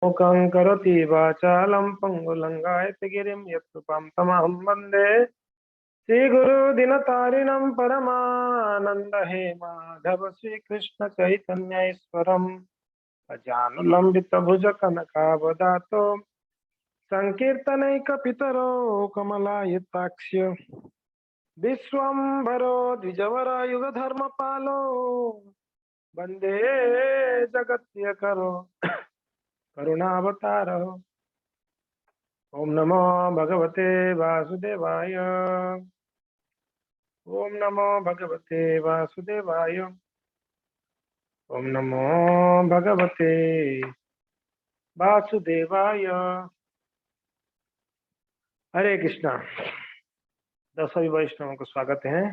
मूकं करोति वाचालं पङ्गुलङ्घयति गिरिं यत्कृपां तमहं वन्दे श्रीगुरुदिनतारिणं परमानन्दहेमाधव श्रीकृष्णचैतन्यैश्वरम् अजानुलम्बितभुजकनकावदातो सङ्कीर्तनैकपितरो कमलायताक्ष्य विश्वम्भरो द्विजवरयुगधर्मपालो वन्दे जगत्प्रियकरो करुणावतारो। ओम नमो भगवते वासुदेवाय। ओम नमो भगवते वासुदेवाय। ओम नमो भगवते वासुदेवाय। हरे कृष्णा। सभी वैष्णवों को स्वागत है।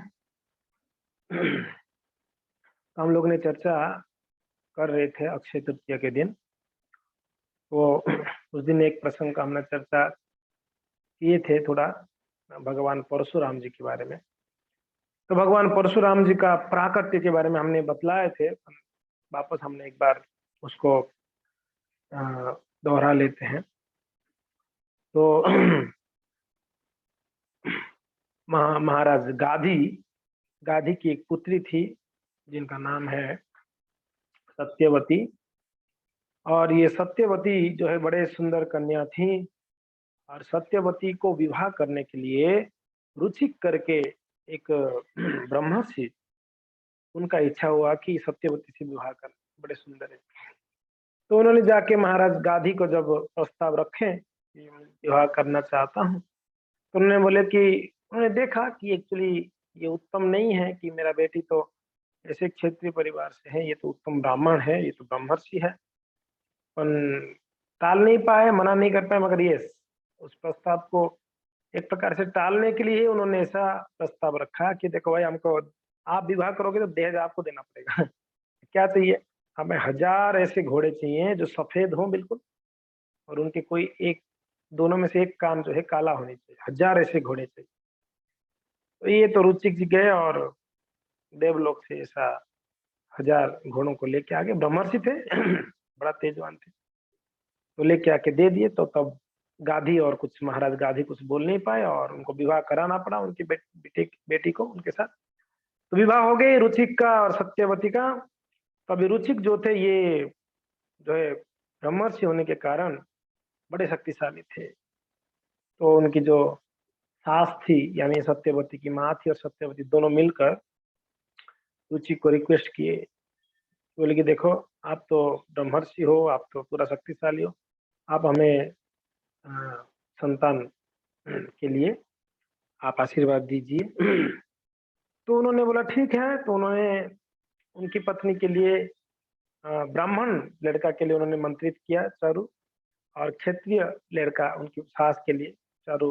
हम लोग ने चर्चा कर रहे थे अक्षय तृतीया के दिन। वो उस दिन एक प्रसंग का हमने चर्चा किए थे, थोड़ा भगवान परशुराम जी के बारे में। तो भगवान परशुराम जी का प्राकट्य के बारे में हमने बतलाए थे। वापस हमने एक बार उसको दोहरा लेते हैं। तो महाराज गाधी की एक पुत्री थी जिनका नाम है सत्यवती। और ये सत्यवती जो है बड़े सुंदर कन्या थी। और सत्यवती को विवाह करने के लिए रुचिक करके एक ब्रह्मर्षि, उनका इच्छा हुआ कि सत्यवती से विवाह कर, बड़े सुंदर है। तो उन्होंने जाके महाराज गाधी को जब प्रस्ताव रखे कि विवाह करना चाहता हूँ, तो उन्होंने बोले कि उन्होंने देखा कि एक्चुअली ये उत्तम नहीं है कि मेरा बेटी तो ऐसे क्षेत्रीय परिवार से है, ये तो उत्तम ब्राह्मण है, ये तो ब्रह्मर्षि है। पर टाल नहीं पाए, मना नहीं कर पाए, मगर ये उस प्रस्ताव को एक प्रकार से टालने के लिए उन्होंने ऐसा प्रस्ताव रखा कि देखो भाई, हमको आप विवाह करोगे तो दहेज आपको देना पड़ेगा। क्या चाहिए? हमें 1000 ऐसे घोड़े चाहिए जो सफेद हों बिल्कुल, और उनके कोई एक दोनों में से एक कान जो है काला होनी चाहिए। 1000 ऐसे घोड़े चाहिए। तो ये तो रुचिक जी गए और देवलोक से ऐसा 1000 घोड़ों को लेके आ गए। ब्रह्मर्षि थे बड़ा तेजवान थे, तो लेके आके दे दिए। तो तब गाधी और कुछ महाराज गाधी कुछ बोल नहीं पाए और उनको विवाह कराना पड़ा उनकी बेटी को उनके साथ। तो विवाह हो गई रुचिक का और सत्यवती का। तभी रुचिक जो थे, ये जो है ब्रह्मर्षि होने के कारण बड़े शक्तिशाली थे। तो उनकी जो सास थी, यानी सत्यवती की माँ थी, और सत्यवती दोनों मिलकर रुचिक को रिक्वेस्ट किए, बोले कि देखो, आप तो ब्रह्मर्षि हो, आप तो पूरा शक्तिशाली हो, आप हमें संतान के लिए आप आशीर्वाद दीजिए। तो उन्होंने बोला ठीक है। तो उन्होंने उनकी पत्नी के लिए ब्राह्मण लड़का के लिए उन्होंने मंत्रित किया चारू, और क्षत्रिय लड़का उनकी सास के लिए चारू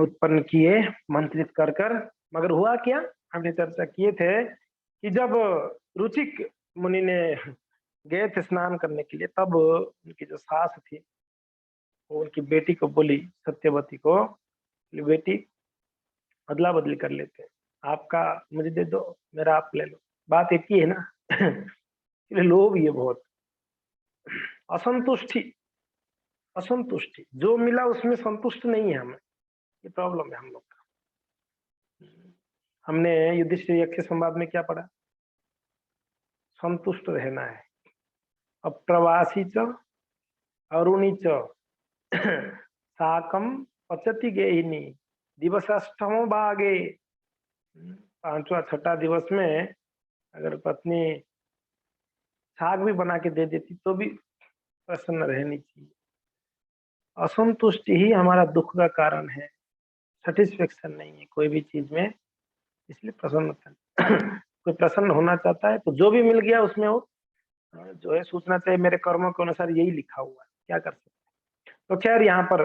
उत्पन्न किए मंत्रित कर कर। मगर हुआ क्या, हमने चर्चा किए थे कि जब रुचिक मुनि ने गए थे स्नान करने के लिए, तब उनकी जो सास थी वो उनकी बेटी को बोली, सत्यवती को, बेटी अदला बदली कर लेते हैं, आपका मुझे दे दो, मेरा आप ले लो, बात एक ही है ना। इसलिए लोभ ये बहुत असंतुष्टि असंतुष्टि जो मिला उसमें संतुष्ट नहीं है हमें, ये प्रॉब्लम है हम लोग का। हमने युधिष्ठिर यज्ञ संवाद में क्या पढ़ा? संतुष्ट रहना है। अप्रवासी च अरुणी च साकम पचति गेहिनी दिवसाष्टमो भागे। 5वां 6ठा दिवस में अगर पत्नी साग भी बना के दे देती तो भी प्रसन्न रहनी चाहिए। असंतुष्टि ही हमारा दुख का कारण है, सेटिस्फेक्शन नहीं है कोई भी चीज में। इसलिए प्रसन्न कोई प्रसन्न होना चाहता है तो जो भी मिल गया उसमें वो जो है सोचना चाहिए मेरे कर्मों के अनुसार यही लिखा हुआ है, क्या कर सकते हैं। तो खैर यहाँ पर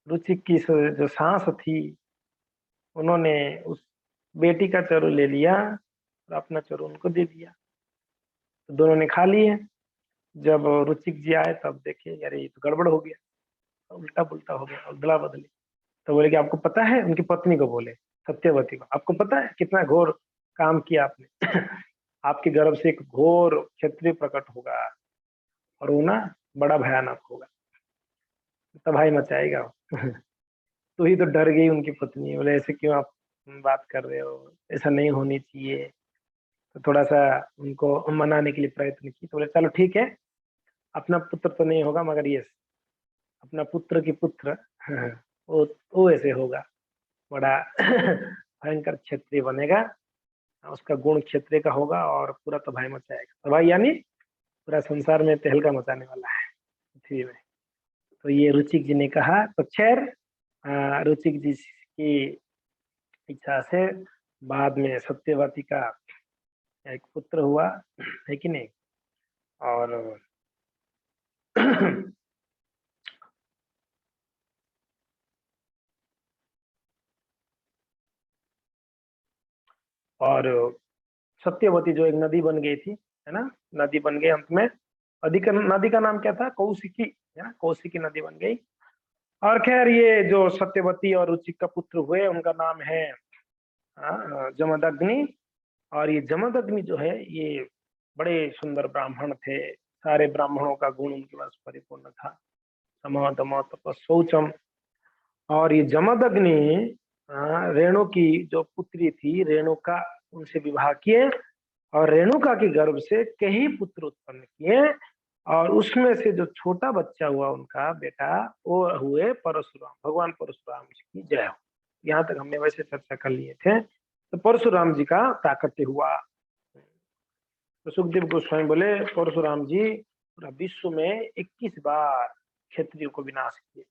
रुचिक की जो सांस थी, उन्होंने उस बेटी का चरू ले लिया और अपना चरू उनको दे दिया। तो दोनों ने खा लिए। जब रुचिक जी आए तब देखे यार ये तो गड़बड़ हो गया, उल्टा पुल्टा हो गया, अदला बदली। तो बोले कि आपको पता है, उनकी पत्नी को बोले, सत्यवती को, आपको पता है कितना घोर काम किया आपने। आपके गर्भ से एक घोर क्षत्रिय प्रकट होगा और वो ना बड़ा भयानक होगा, तबाही मचाएगा वो। तो ही तो डर गई उनकी पत्नी, बोले ऐसे क्यों आप बात कर रहे हो, ऐसा नहीं होनी चाहिए। तो थोड़ा सा उनको मनाने के लिए प्रयत्न की, तो बोले चलो ठीक है, अपना पुत्र तो नहीं होगा मगर ये अपना पुत्र की पुत्र वो ऐसे होगा, बड़ा भयंकर क्षत्रिय बनेगा, उसका गुण क्षत्रिय का होगा और पूरा तबाही मचाएगा। तबाही यानी पूरा संसार में तहलका मचाने वाला है पृथ्वी में। तो ये रुचिक जी ने कहा। तो खैर रुचिक जी की इच्छा से बाद में सत्यवती का एक पुत्र हुआ, है कि नहीं। और और सत्यवती जो एक नदी बन गई थी, है ना, नदी बन गई अंत में। नदी का नाम क्या था, कौशिकी, है ना, कौशिकी नदी बन गई। और खैर ये जो सत्यवती और रुचिक का पुत्र हुए उनका नाम है जमदग्नि। और ये जमदग्नि जो है ये बड़े सुंदर ब्राह्मण थे, सारे ब्राह्मणों का गुण उनके पास परिपूर्ण था, सम दम तप शौचम। और ये जमदग्नि रेणु की जो पुत्री थी रेणुका, उनसे विवाह किए और रेणुका के गर्भ से कई पुत्र उत्पन्न किए। और उसमें से जो छोटा बच्चा हुआ उनका बेटा, वो हुए परशुराम, भगवान परशुराम जी की जय हो। यहाँ तक हमने वैसे चर्चा कर लिए थे। तो परशुराम जी का प्राकट्य हुआ। तो सुखदेव गोस्वामी बोले परशुराम जी पूरा विश्व में 21 बार क्षत्रियों को विनाश किए।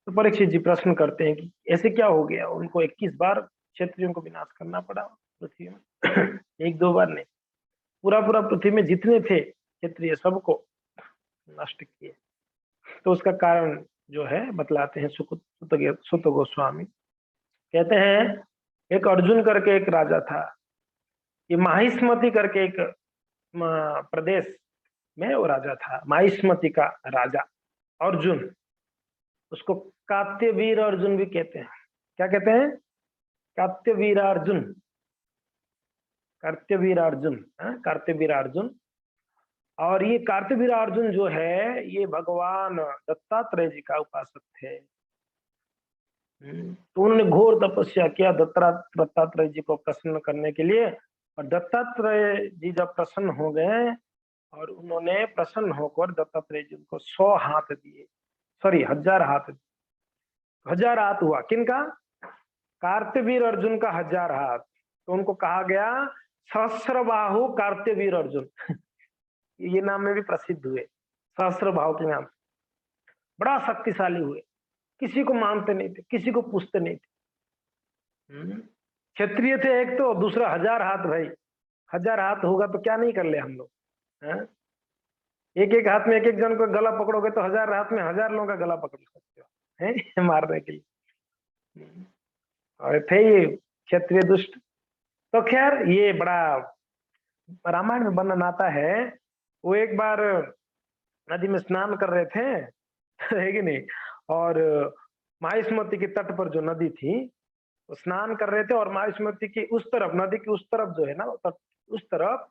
तो परीक्षित जी प्रश्न करते हैं कि ऐसे क्या हो गया, उनको 21 बार क्षत्रियों को विनाश करना पड़ा पृथ्वी में। एक दो बार नहीं, पूरा पूरा पृथ्वी में जितने थे क्षत्रिय सबको नष्ट किए। तो उसका कारण जो है बतलाते हैं सुत गोस्वामी। कहते हैं एक अर्जुन करके एक राजा था, ये माहिष्मति करके एक प्रदेश में वो राजा था, माहिष्मति का राजा अर्जुन। उसको कात्यवीर अर्जुन भी कहते हैं। क्या कहते हैं, कात्यवीर अर्जुन, कार्त्यवीर अर्जुन, कार्त्यवीर अर्जुन। और ये कार्त्यवीर अर्जुन जो है ये भगवान दत्तात्रेय जी का उपासक थे। तो उन्होंने घोर तपस्या किया दत्तात्रेय जी को प्रसन्न करने के लिए। और दत्तात्रेय जी जब प्रसन्न हो गए और उन्होंने प्रसन्न होकर दत्तात्रेय जी को 100 हाथ दिए, सॉरी 1000 हाथ दिए। 1000 हाथ हुआ किनका, कार्त्यवीर अर्जुन का 1000 हाथ। तो उनको कहा गया सहस्त्रबाहु कार्त्यवीर अर्जुन। ये नाम में भी प्रसिद्ध हुए, सहस्त्रबाहु के नाम, बड़ा शक्तिशाली हुए। किसी को मानते नहीं थे, किसी को पूछते नहीं थे। क्षत्रिय थे एक, तो दूसरा 1000 हाथ। भाई 1000 हाथ होगा तो क्या नहीं कर ले हम लोग। एक एक हाथ में एक एक जन को गला पकड़ोगे तो 1000 हाथ में 1000 लोगों का गला पकड़ सकते हो, है मारने के लिए। और थे ये क्षत्रिय दुष्ट। तो खैर ये बड़ा रामायण में वर्णन आता है। वो एक बार नदी में स्नान कर रहे थे, है कि नहीं। और माहिष्मति के तट पर जो नदी थी वो स्नान कर रहे थे, और माहिष्मति की उस तरफ, नदी की उस तरफ जो है ना उस तरफ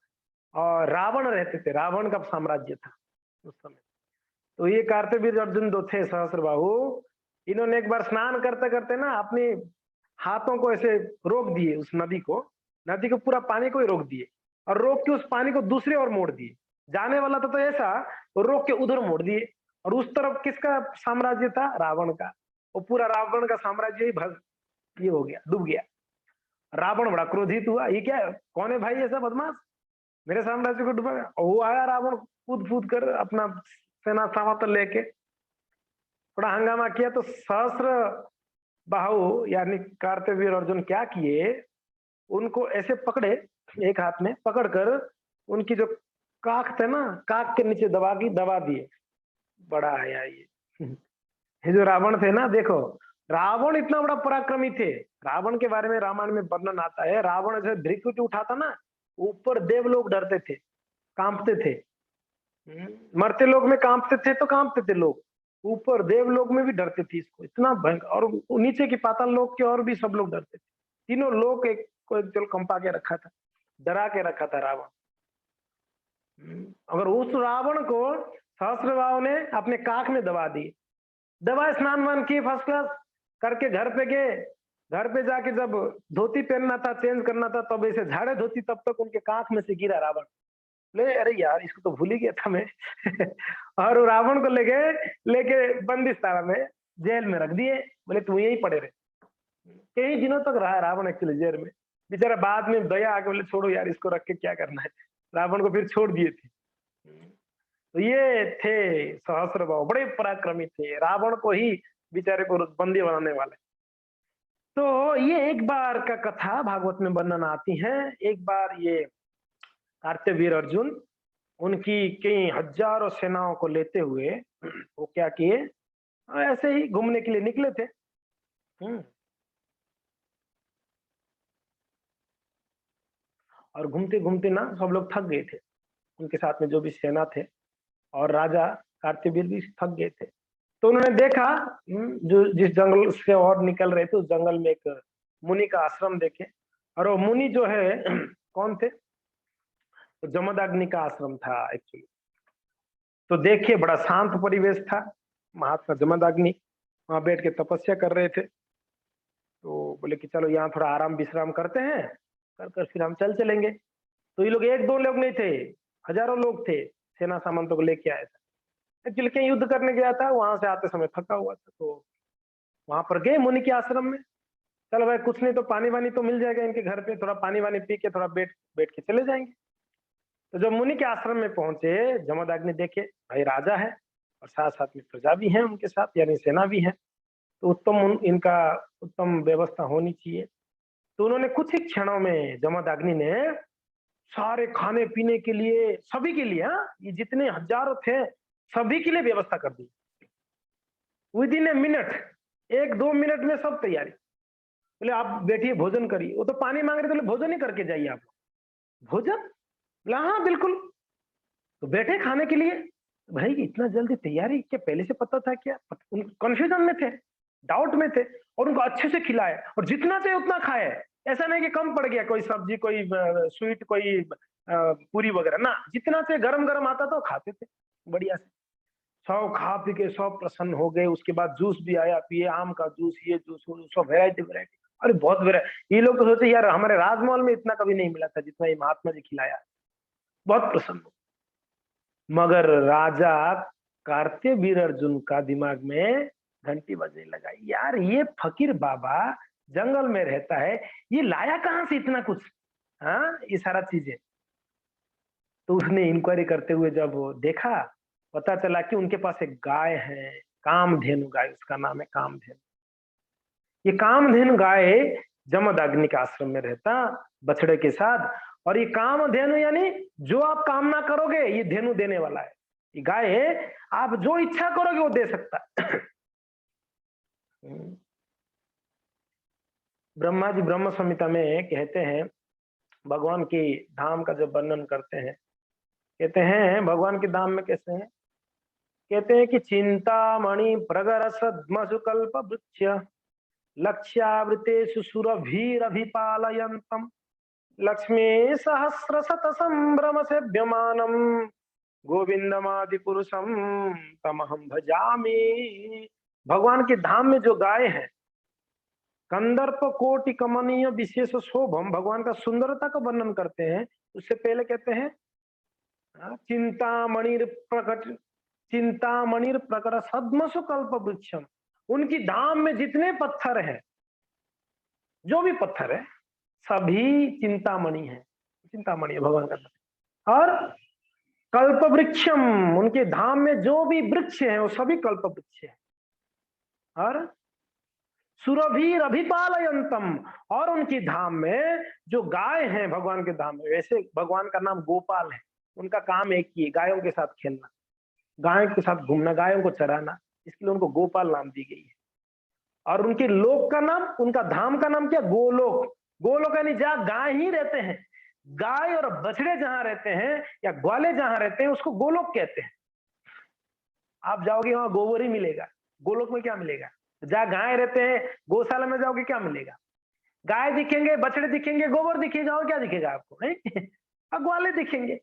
और रावण रहते थे, रावण का साम्राज्य था उस समय। तो ये कार्तवीर अर्जुन दो थे सहस्त्रबाहु, इन्होंने एक बार स्नान करते करते ना अपने हाथों को ऐसे रोक दिए, उस नदी को पूरा पानी को ही रोक दिए, और रोक के उस पानी को दूसरी ओर मोड़ दिए। जाने वाला था तो ऐसा, रोक के उधर मोड़ दिए। और उस तरफ किसका साम्राज्य था, रावण का। वो पूरा रावण का साम्राज्य ही ये हो गया, डूब गया। रावण बड़ा क्रोधित हुआ, ये क्या है, कौन है भाई ऐसा बदमाश, मेरे साम्राज्य को डुबाया। और वो आया रावण कूद कूद कर अपना सेना सामंत लेके, थोड़ा हंगामा किया। तो सहस्त्र बाहु यानी कार्तवीर अर्जुन क्या किए, उनको ऐसे पकड़े, एक हाथ में पकड़कर उनकी जो काख थे ना, काख के नीचे दबा दिए। बड़ा आया ये जो रावण थे ना, देखो रावण इतना बड़ा पराक्रमी थे। रावण के बारे में रामायण में वर्णन आता है, रावण जैसे धृत्युति उठाता ना, ऊपर देव लोग डरते थे, कांपते थे। मरते लोग में कांपते थे तो कांपते थे लोग, ऊपर देव लोग में भी डरते थे इसको, इतना भयंकर। और नीचे की पाताल लोग के और भी सब लोग डरते थे। तीनों लोग एक को एक जल कंपा के रखा था, डरा के रखा था रावण। अगर उस रावण को सहस्त्रबाहु ने अपने काख में दबा दी, दवा स्नान वान की फर्स्ट क्लास करके घर पे गए, घर पे जाके जब धोती पहनना था, चेंज करना था, तब ऐसे झाड़े धोती, तब तक उनके काख में से गिरा रावण। ले अरे यार इसको तो भूल ही गया था मैं। और वो रावण को ले गए, लेके बंदिशाला में जेल में रख दिए, बोले तू यही पड़े रहे। कई दिनों तक रहा रावण एक्चुअली जेल में, बेचारा बाद में दया आके बोले छोड़ो यार इसको रख के क्या करना है, रावण को फिर छोड़ दिए थे। तो ये थे सहस्त्रबाहु, बड़े पराक्रमी थे, रावण को ही बेचारे को बंदी बनाने वाले। तो ये एक बार का कथा भागवत में वर्णन आती है। एक बार ये कार्तवीर अर्जुन उनकी कई हजारों सेनाओं को लेते हुए वो क्या किए, ऐसे ही घूमने के लिए निकले थे। और घूमते घूमते ना सब लोग थक गए थे, उनके साथ में जो भी सेना थे, और राजा कार्तवीर भी थक गए थे। तो उन्होंने देखा जो जिस जंगल से और निकल रहे थे, उस जंगल में एक मुनि का आश्रम देखे। और वो मुनि जो है कौन थे, तो जमदग्नि का आश्रम था एक्चुअली। तो देखिए बड़ा शांत परिवेश था, महात्मा जमदग्नि वहां बैठ के तपस्या कर रहे थे। तो बोले कि चलो यहाँ थोड़ा आराम विश्राम करते हैं, कर कर फिर हम चलेंगे। तो ये लोग एक दो लोग नहीं थे, हजारों लोग थे, सेना सामंतों को लेके आए थे। एक्चुअली कहीं युद्ध करने गया था, वहां से आते समय थका हुआ था, तो वहां पर गए मुनि के आश्रम में। चलो भाई कुछ नहीं तो पानी वानी तो मिल जाएगा इनके घर पे, थोड़ा पानी वानी पी के थोड़ा बैठ बैठ के चले जाएंगे। तो जब मुनि के आश्रम में पहुंचे, जमदग्नि देखे भाई राजा है और साथ साथ में प्रजा भी है उनके साथ, यानी सेना भी है, तो इनका उत्तम व्यवस्था होनी चाहिए। तो उन्होंने कुछ ही क्षणों में जमदग्नि ने सारे खाने पीने के लिए, सभी के लिए, ये जितने हजारों थे सभी के लिए व्यवस्था कर दी। विद इन ए मिनट, एक दो मिनट में सब तैयारी। बोले आप बैठिए भोजन करिए, वो तो पानी मांग रहे थे, भोजन ही करके जाइए आप। भोजन, बोला हाँ बिल्कुल। तो बैठे खाने के लिए। भाई इतना जल्दी तैयारी, क्या पहले से पता था क्या? कंफ्यूजन में थे, डाउट में थे, और उनको अच्छे से खिलाए और जितना चाहिए उतना खाए। ऐसा नहीं कि कम पड़ गया, कोई सब्जी, कोई स्वीट, कोई पूरी वगैरह ना, जितना चाहिए गरम गरम आता था खाते थे बढ़िया से। सब खा पी के सब प्रसन्न हो गए। उसके बाद जूस भी आया, पिए आम का जूस, ये जूस, सब वेरायटी वेरायटी। अरे बहुत वेरायटी। ये लोग तो सोचे यार हमारे राजमहल में इतना कभी नहीं मिला था जितना ये महात्मा जी खिलाया। बहुत प्रसन्न। मगर राजा कार्तवीर अर्जुन का दिमाग में घंटी बजने लगा, यार ये फकीर बाबा जंगल में रहता है, ये लाया कहां से इतना कुछ, हाँ ये सारा चीजें। तो उसने इंक्वायरी करते हुए जब देखा, पता चला कि उनके पास एक गाय है, कामधेनु गाय, उसका नाम है कामधेनु। ये कामधेनु गाय जमदग्नि के आश्रम में रहता बछड़े के साथ। और ये कामधेनु यानी जो आप कामना करोगे ये धेनु देने वाला है। ये गाय है, आप जो इच्छा करोगे वो दे सकता है। ब्रह्मा जी ब्रह्म संहिता में कहते हैं, भगवान की धाम का जब वर्णन करते हैं, कहते हैं भगवान के धाम में कैसे हैं, कहते हैं कि चिंतामणि प्रगर सद्मसुकल्प वृक्ष लक्ष्यावृतेषु सुरभिरभिपालयन्तम् लक्ष्मी सहस्र शत संभ्रम सेव्यमानम गोविंदमादि पुरुषम तमहम भजामि। भगवान के धाम में जो गाय है, कंदर्प कोटि कमनीय विशेष शोभम, भगवान का सुंदरता का वर्णन करते हैं। उससे पहले कहते हैं चिंतामणिर प्रकट, चिंतामणिर प्रकट सद्मसु कल्प वृक्षम। उनकी धाम में जितने पत्थर हैं, जो भी पत्थर है सभी चिंतामणि है, चिंतामणि है भगवान का। और कल्प वृक्षम, उनके धाम में जो भी वृक्ष है वो सभी कल्प वृक्ष है। और सुरभीर अभिपालयंतम, और उनकी धाम में जो गाय है भगवान के धाम में, वैसे भगवान का नाम गोपाल है, उनका काम एक ही है, गायों के साथ खेलना, गायों के साथ घूमना, गायों को चराना, इसलिए उनको गोपाल नाम दी गई है। और उनके लोक का नाम, उनका धाम का नाम क्या, गोलोक। गोलोक यानी जहां गाय ही रहते हैं, गाय और बछड़े जहां रहते हैं या ग्वाले जहां रहते हैं उसको गोलोक कहते हैं। आप जाओगे वहां गोबर ही मिलेगा, गोलोक में क्या मिलेगा? जहां गाय रहते हैं गौशाला में जाओगे क्या मिलेगा? गाय दिखेंगे, बछड़े दिखेंगे, गोबर दिखेगा, और क्या दिखेगा आपको? ग्वाले दिखेंगे।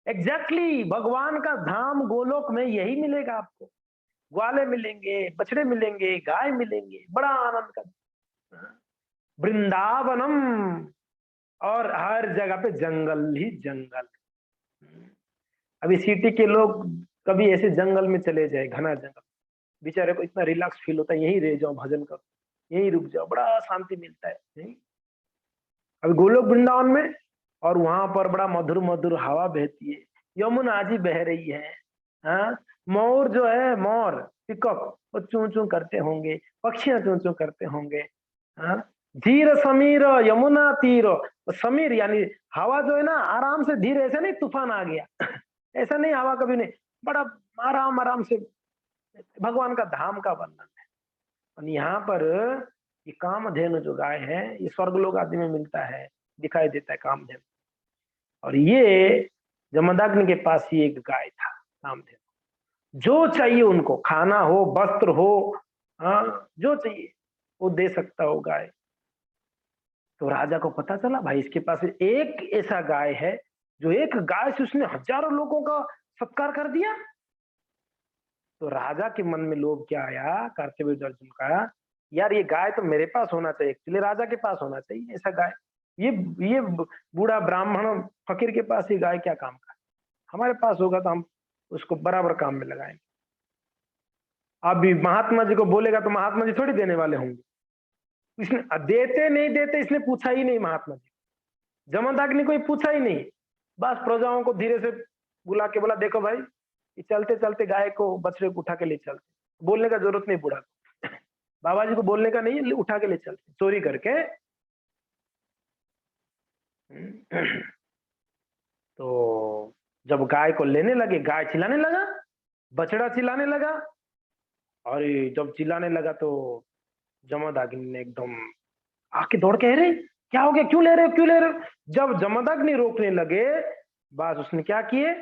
एग्जैक्टली भगवान का धाम गोलोक में यही मिलेगा आपको। ग्वाले मिलेंगे, बछड़े मिलेंगे, गाय मिलेंगे, बड़ा आनंद का वृंदावनम। और हर जगह पे जंगल ही जंगल। अभी सिटी के लोग कभी ऐसे जंगल में चले जाए, घना जंगल, बेचारे को इतना रिलैक्स फील होता है, यहीं रह जाओ, भजन करो, यहीं रुक जाओ, बड़ा शांति मिलता है, नहीं? अभी गोलोक वृंदावन में, और वहां पर बड़ा मधुर मधुर हवा बहती है, यमुना जी बह रही है। हाँ, मोर जो है, मोर पिकॉक, वो चूं चूं करते होंगे, पक्षियां चूं चूं करते होंगे। हाँ, धीर समीर यमुना तीर। समीर यानी हवा जो है ना, आराम से, धीरे, ऐसा नहीं तूफान आ गया ऐसा नहीं, हवा कभी नहीं, बड़ा आराम आराम से। भगवान का धाम का वर्णन है। और यहाँ पर ये कामधेनु जो गाय है, ये स्वर्गलोक आदि में मिलता है, दिखाई देता है कामधेनु। और ये जमदग्नि के पास ही एक गाय था कामधेनु। जो चाहिए उनको, खाना हो, वस्त्र हो, हाँ, जो चाहिए वो दे सकता हो गाय। तो राजा को पता चला, भाई इसके पास एक ऐसा गाय है, जो एक गाय से उसने हजारों लोगों का सत्कार कर दिया। तो राजा के मन में लोभ क्या आया, कार्तवीर्य अर्जुन का, यार ये गाय तो मेरे पास होना चाहिए, एक्चुअली राजा के पास होना चाहिए ऐसा गाय। ये बूढ़ा ब्राह्मण फकीर के पास ये गाय क्या काम का, हमारे पास होगा तो हम उसको बराबर काम में लगाएंगे। अभी महात्मा जी को बोलेगा तो महात्मा जी थोड़ी देने वाले होंगे। इसने देते नहीं देते इसने पूछा ही नहीं, महात्मा जी जमदग्नि को पूछा ही नहीं, बस प्रजाओं को धीरे से बुला के बोला, देखो भाई ये चलते चलते गाय को, बछड़े को उठा के ले चलते, बोलने का जरूरत नहीं बूढ़ा बाबा जी को बोलने का नहीं, उठा के ले चलते चोरी करके। तो जब गाय को लेने लगे, गाय चिल्लाने लगा, बछड़ा चिल्लाने लगा, और जब चिल्लाने लगा तो जमदग्नि ने एकदम आके दौड़ के, रहे क्या हो गया, क्यों ले रहे हो, क्यों ले रहे हो। जब जमदग्नि रोकने लगे, बस उसने क्या किए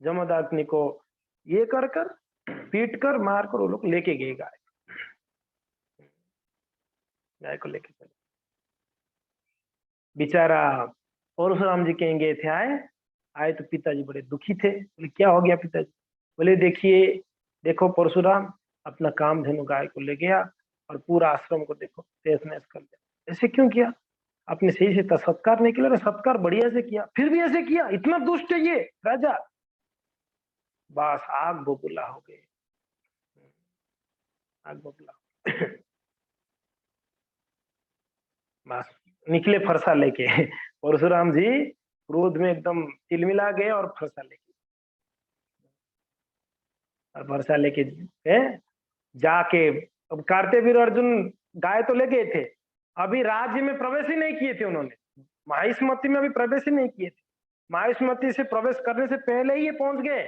जमदग्नि को ये कर कर, पीट कर, मार कर वो लोग लेके गए गाय, गाय को लेके चले। बेचारा परशुराम जी कहीं गए थे, आए तो पिताजी बड़े दुखी थे। बोले क्या हो गया पिताजी। बोले देखिए, देखो परशुराम अपना कामधेनु गाय को ले गया और पूरा आश्रम को देखो तहस नहस कर दिया। ऐसे क्यों किया, आपने सही से सत्कार नहीं किया। सत्कार बढ़िया से किया, फिर भी ऐसे किया, इतना दुष्ट है ये राजा। बस आग बबूला हो गए, आग बबूला बस निकले फरसा लेके परशुराम जी क्रोध में एकदम तिलमिला गए और फरसा लेके, और फरसा लेके जाके, अब कार्तवीर्य अर्जुन गाय तो ले गए थे, अभी राज्य में प्रवेश ही नहीं किए थे उन्होंने, माहिष्मति में अभी प्रवेश ही नहीं किए थे। माहिष्मति से प्रवेश करने से पहले ही ये पहुंच गए।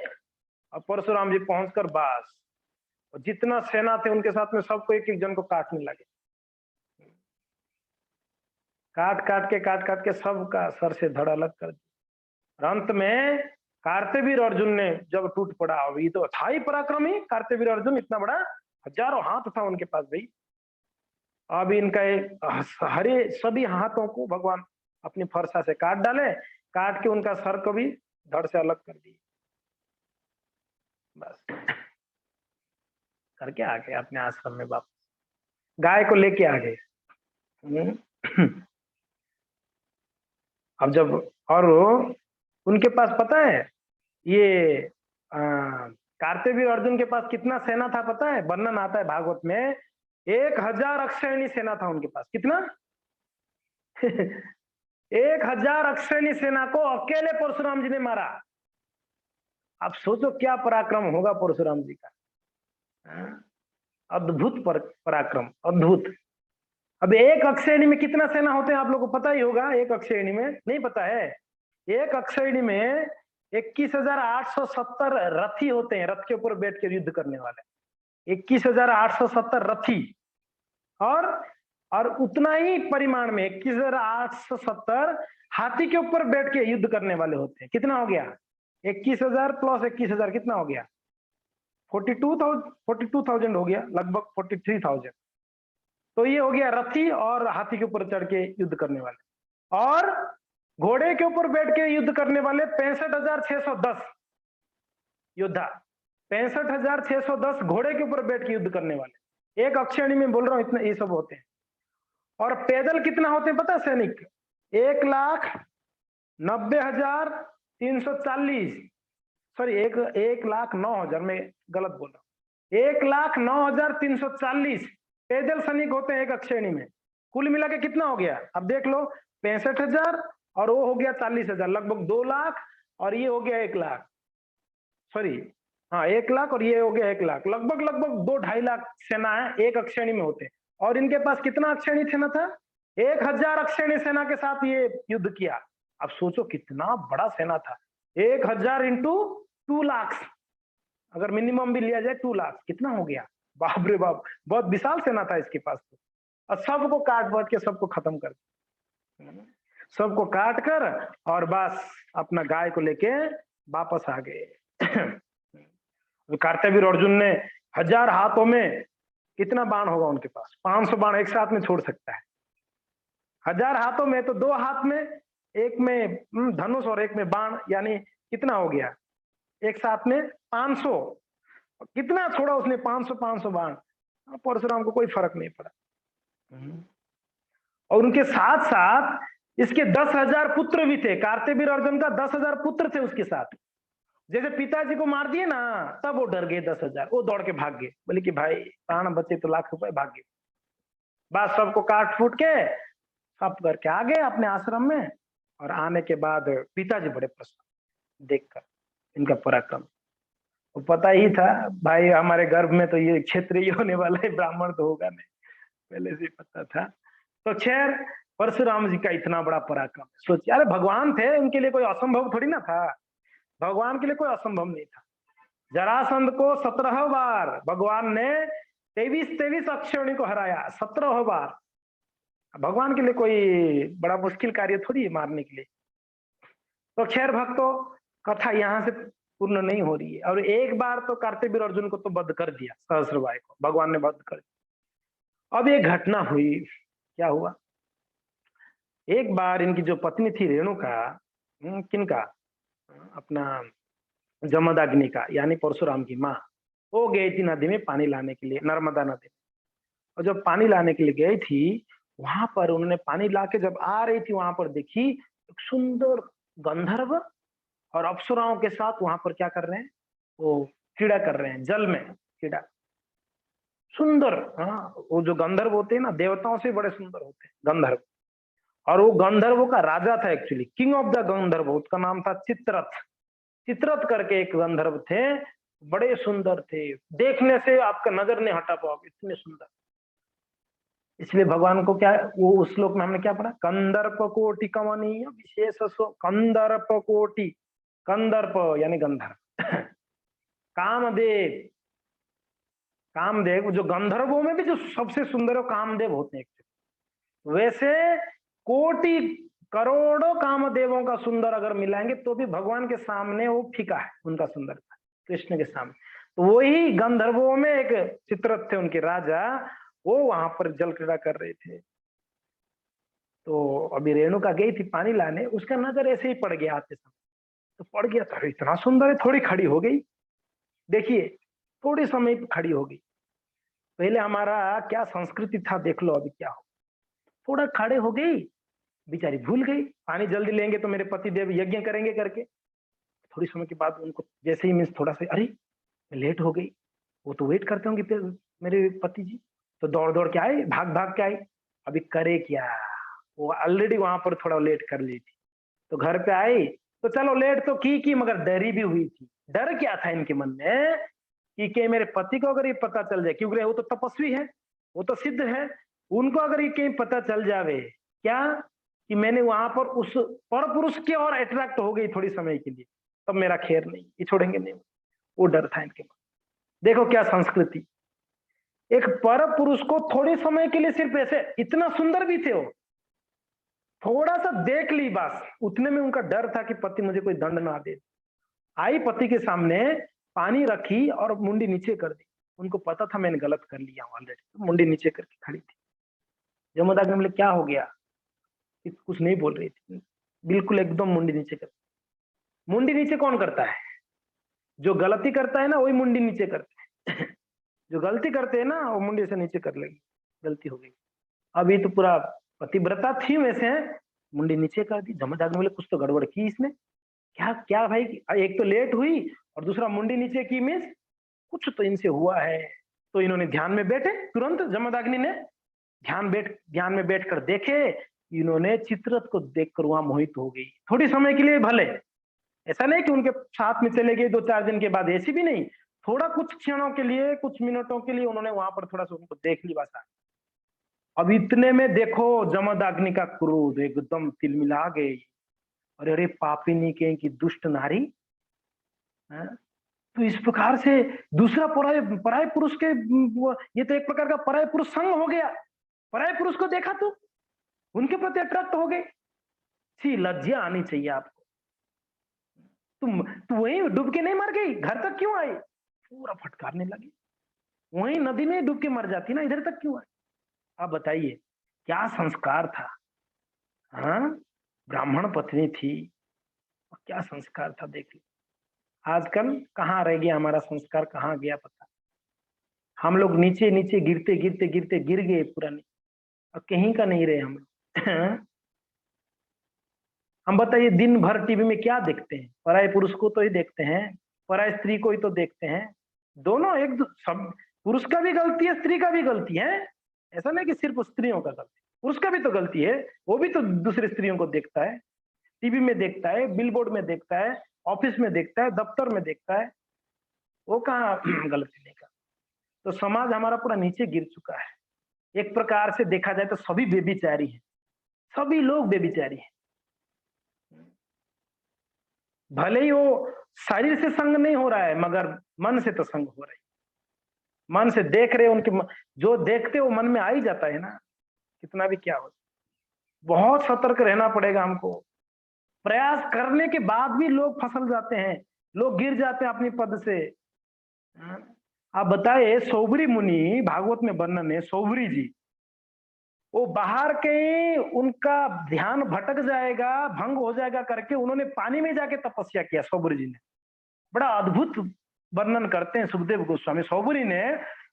और परशुराम जी पहुंचकर बस जितना सेना थे उनके साथ में सबको, एक एक जन को काटने लगे, काट काट के सबका सर से धड़ अलग कर दिया। अंत में कार्तवीर्य अर्जुन ने जब टूट पड़ा, अभी तो था ही पराक्रमी कार्तवीर्य अर्जुन, इतना बड़ा, हजारों हाथ था उनके पास भाई। अब इनका हरे सभी हाथों को भगवान अपनी फरसा से काट डाले, काट के उनका सर को भी धड़ से अलग कर दिए, बस करके आ गए अपने आश्रम में वापस, गाय को लेके आ गए। अब जब, और उनके पास पता है ये कार्तवीर्य अर्जुन के पास कितना सेना था पता है, वर्णन आता है भागवत में, 1000 अक्षयणी सेना था उनके पास। कितना 1000 अक्षयणी सेना को अकेले परशुराम जी ने मारा। आप सोचो क्या पराक्रम होगा परशुराम जी का, अद्भुत पराक्रम, अद्भुत। अब एक अक्षयणी में कितना सेना होते हैं आप लोगों को पता ही होगा, एक अक्षयणी में नहीं पता है, एक अक्षयणी में 21,870 रथी होते हैं, रथ के ऊपर बैठ के युद्ध करने वाले 21,870 रथी, और उतना ही परिमाण में 21,870 हाथी के ऊपर बैठ के युद्ध करने वाले होते हैं। कितना हो गया, 21,000 प्लस 21,000 कितना हो गया, 42,000 हो गया, लगभग 43,000। तो ये हो गया रथी और हाथी के ऊपर चढ़ के युद्ध करने वाले। और घोड़े के ऊपर बैठ के युद्ध करने वाले 65,610 योद्धा, 65,610 घोड़े के ऊपर बैठ के युद्ध करने वाले, एक अक्षयणी में बोल रहा हूं, इतने ये सब होते हैं। और पैदल कितना होते हैं पता सैनिक? 1,90,340, सॉरी 1,09,000, मैं गलत बोल रहा हूँ, 1,09,340 पैदल सैनिक होते हैं एक अक्षयणी में। कुल मिला के कितना हो गया अब देख लो, 65,000 और वो हो गया 40,000, लगभग 2 लाख, और ये हो गया 1 लाख, सॉरी हाँ 1 लाख, और ये हो गया 1 लाख, लगभग 2-2.5 लाख सेना है एक अक्षयणी में होते हैं। और इनके पास कितना अक्षयणी सेना था? 1,000 अक्षयणी सेना के साथ ये युद्ध किया। अब सोचो कितना बड़ा सेना था, 1,000 इंटू 2 लाख, अगर मिनिमम भी लिया जाए 2 लाख, कितना हो गया? बाप रे बाप, बहुत विशाल सेना था इसके पास तो। और सबको काट बांट के सबको खत्म कर, सबको काट कर और बस अपना गाय को लेके वापस आ गए। कार्तवीर अर्जुन ने 1000 हाथों में कितना बाण होगा उनके पास? 500 बाण एक साथ में छोड़ सकता है। 1000 हाथों में तो 2 हाथ में, एक में धनुष और एक में बाण, यानी कितना हो गया एक साथ में 500। कितना छोड़ा उसने? 500 बाण। परशुराम को कोई फर्क नहीं पड़ा। और उनके साथ साथ इसके 10,000 पुत्र भी थे। कार्तवीर अर्जुन का 10,000 पुत्र थे उसके साथ। जैसे पिताजी को मार दिए ना, तब वो डर गए 10,000, वो दौड़ के भाग गए, बोले कि भाई प्राण बचे तो लाख रुपए, भाग गए। बस सबको काट फूट के सब करके आ गए अपने आश्रम में। और आने के बाद पिताजी बड़े प्रसन्न देखकर इनका पराक्रम। वो पता ही था भाई हमारे गर्भ में तो ये क्षत्रिय होने वाला है, ब्राह्मण तो होगा नहीं, पहले से पता था। तो खैर परशुराम जी का इतना बड़ा पराक्रम, सोचिए, अरे भगवान थे, उनके लिए कोई असंभव थोड़ी ना था, भगवान के लिए कोई असंभव नहीं था। जरासंध को 17 बार भगवान ने 23 अक्षयणी को हराया, 17 बार। भगवान के लिए कोई बड़ा मुश्किल कार्य थोड़ी है मारने के लिए। तो खैर भक्तों, कथा यहाँ से पूर्ण नहीं हो रही है। और एक बार तो कार्तवीर अर्जुन को तो वध कर दिया, सहस्त्रबाई को भगवान ने वध कर दिया। अब एक घटना हुई, क्या हुआ? एक बार इनकी जो पत्नी थी रेणुका, किनका? अपना जमदाग्नि का, यानी परशुराम की माँ, वो गई थी नदी में पानी लाने के लिए, नर्मदा नदी में। और जब पानी लाने के लिए गई थी, वहां पर उन्होंने पानी लाके जब आ रही थी, वहां पर देखी एक सुंदर गंधर्व और अप्सराओं के साथ वहां पर क्या कर रहे हैं, वो क्रीड़ा कर रहे हैं, जल में क्रीड़ा, सुंदर। हाँ, वो जो गंधर्व होते हैं ना, देवताओं से बड़े सुंदर होते हैं गंधर्व। और वो गंधर्वों का राजा था, एक्चुअली किंग ऑफ द गंधर्व, उसका नाम था चित्ररथ। चित्ररथ करके एक गंधर्व थे, बड़े सुंदर थे, देखने से आपका नजर नहीं हटा पाओगे, इतने सुंदर। इसलिए भगवान को क्या, वो उस श्लोक में हमने क्या पढ़ा? कंदर्प कोटि कमनीय विशेष कंदर्प कोटि, कंदर्प यानी गंधर्व। कामदेव, कामदेव जो गंधर्वों में भी जो सबसे सुंदर है कामदेव होते हैं। वैसे कोटि करोड़ों कामदेवों का सुंदर अगर मिलाएंगे तो भी भगवान के सामने वो फीका है, उनका सुंदरता कृष्ण के सामने। तो वही गंधर्वों में एक चित्ररथ थे उनके राजा, वो वहां पर जल क्रीड़ा कर रहे थे। तो अभी रेणुका गई थी पानी लाने, उसका नजर ऐसे ही पड़ गया आते समय, तो पड़ गया तो इतना सुंदर है, थोड़ी खड़ी हो गई, देखिए थोड़ी समय खड़ी हो गई। पहले हमारा क्या संस्कृति था देख लो अभी क्या हो, थोड़ा खड़े हो गई, बेचारी भूल गई पानी जल्दी लेंगे तो मेरे पति देव यज्ञ करेंगे करके। थोड़ी समय के बाद उनको जैसे ही मीन्स थोड़ा सा, अरे लेट हो गई, वो तो वेट करते होंगे मेरे पति जी, तो दौड़ दौड़ के आए, भाग भाग के आई। अभी करे क्या, वो ऑलरेडी वहां पर थोड़ा लेट कर ली थी, तो घर पे आई तो चलो लेट तो की मगर डरी भी हुई थी। डर क्या था इनके मन में कि मेरे पति को अगर ये पता चल जाए, क्योंकि वो तो तपस्वी है, वो तो सिद्ध है, उनको अगर ये कहीं पता चल जावे क्या कि मैंने वहां पर उस पर पुरुष की और अट्रैक्ट हो गई थोड़ी समय के लिए, तब मेरा खैर नहीं, ये छोड़ेंगे नहीं। वो डर था इनके मन। देखो क्या संस्कृति, एक पर पुरुष को थोड़ी समय के लिए सिर्फ ऐसे, इतना सुंदर भी थे वो, थोड़ा सा देख ली बस, उतने में उनका डर था कि पति मुझे कोई दंड ना दे। आई पति के सामने, पानी रखी और मुंडी नीचे कर दी। उनको पता था मैंने गलत कर लिया ऑलरेडी, तो मुंडी नीचे करके खड़ी थी। जमदाग्नि बोले क्या हो गया, कुछ नहीं बोल रही थी। बिल्कुल एकदम मुंडी नीचे कर। मुंडी नीचे कौन करता है? जो गलती करता है ना वही मुंडी नीचे करते हैं। जो गलती करते हैं ना वो मुंडी से नीचे कर लेगी, गलती हो गई। अभी तो पूरा पतिव्रता थी वैसे, मुंडी नीचे कर दी। जमदग्नि बोले कुछ तो गड़बड़ की इसने। क्या क्या भाई, एक तो लेट हुई और दूसरा मुंडी नीचे की मिस, कुछ तो इनसे हुआ है। तो इन्होंने ध्यान में बैठे, तुरंत जमदग्नि ने ध्यान में बैठकर देखे, इन्होंने चित्ररथ को देखकर वहां मोहित हो गई। थोड़ी समय के लिए भले, ऐसा नहीं कि उनके साथ में चले गए 2-4 दिन के बाद, ऐसी भी नहीं, थोड़ा कुछ क्षणों के लिए, कुछ मिनटों के लिए उन्होंने वहां पर थोड़ा सा उनको देख ली बस। अब इतने में देखो जमदग्नि का क्रोध एकदम तिलमिला गई। अरे अरे पापिनी के की दुष्ट नारी, हैं? तो इस प्रकार से दूसरा पराय पराय पुरुष के ये तो एक प्रकार का पराय पुरुष संग हो गया। पराय पुरुष को देखा तो उनके प्रति अट्रैक्ट हो गए। सी लज्जा आनी चाहिए आपको। तुम वहीं डूब के नहीं मर गई, घर तक क्यों आई? पूरा फटकारने लगी। वहीं नदी में डूब के मर जाती ना, इधर तक क्यों आई? आप बताइए क्या संस्कार था? हाँ, ब्राह्मण पत्नी थी, क्या संस्कार था देख लो। आजकल कहाँ रह गया हमारा संस्कार, कहाँ गया पता। हम लोग नीचे नीचे गिरते गिरते गिरते गिर गए पुराने, और कहीं का नहीं रहे हम लोग। हम बताइए दिन भर टीवी में क्या देखते हैं? पराये पुरुष को तो ही देखते हैं, पराय स्त्री को ही तो देखते हैं। दोनों सब, पुरुष का भी गलती है, स्त्री का भी गलती है। ऐसा नहीं कि सिर्फ स्त्रियों का गलती, पुरुष का भी तो गलती है। वो भी तो दूसरी स्त्रियों को देखता है, टीवी में देखता है, बिलबोर्ड में देखता है, ऑफिस में देखता है, दफ्तर में देखता है। वो कहाँ गलती नहीं का। तो समाज हमारा पूरा नीचे गिर चुका है। एक प्रकार से देखा जाए तो सभी बेबिचारी हैं, सभी लोग बेबिचारी हैं। भले ही वो शरीर से संग नहीं हो रहा है, मगर मन से तो संग हो रहा है। मन से देख रहे उनके जो देखते वो मन में आ ही जाता है ना, कितना भी क्या हो। बहुत सतर्क रहना पड़ेगा हमको। प्रयास करने के बाद भी लोग फसल जाते हैं, लोग गिर जाते हैं अपनी पद से। आप बताए सौबरी मुनि, भागवत में वर्णन है, सौबरी जी, वो बाहर के उनका ध्यान भटक जाएगा, भंग हो जाएगा करके उन्होंने पानी में जाके तपस्या किया। सौबरी जी ने बड़ा अद्भुत वर्णन करते हैं सुखदेव गोस्वामी सौबरी ने,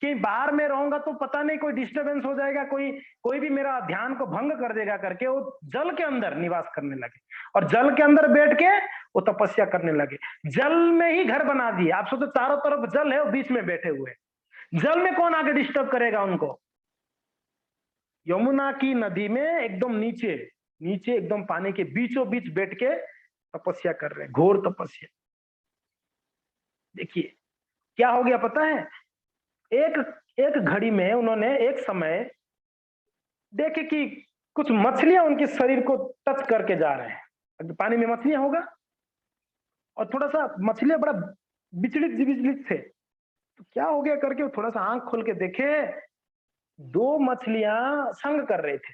कि बाहर में रहूंगा तो पता नहीं कोई डिस्टरबेंस हो जाएगा, कोई भी मेरा ध्यान को भंग कर देगा करके वो जल के अंदर निवास करने लगे, और जल के अंदर बैठ के वो तपस्या करने लगे। जल में ही घर बना दिए। आप सोचो चारों तरफ जल है, वो बीच में बैठे हुए, जल में कौन आके डिस्टर्ब करेगा उनको? यमुना की नदी में एकदम नीचे नीचे एकदम पानी के बीचों बीच बैठ के तपस्या कर रहे हैं, घोर तपस्या। देखिए क्या हो गया पता है, एक एक घड़ी में उन्होंने एक समय देखे कि कुछ मछलियां उनके शरीर को टच करके जा रहे हैं। अगर पानी में मछलियां होगा और थोड़ा सा मछलियां बड़ा विचलित थे, तो क्या हो गया करके वो थोड़ा सा आंख खोल के देखे, दो मछलियां संग कर रहे थे,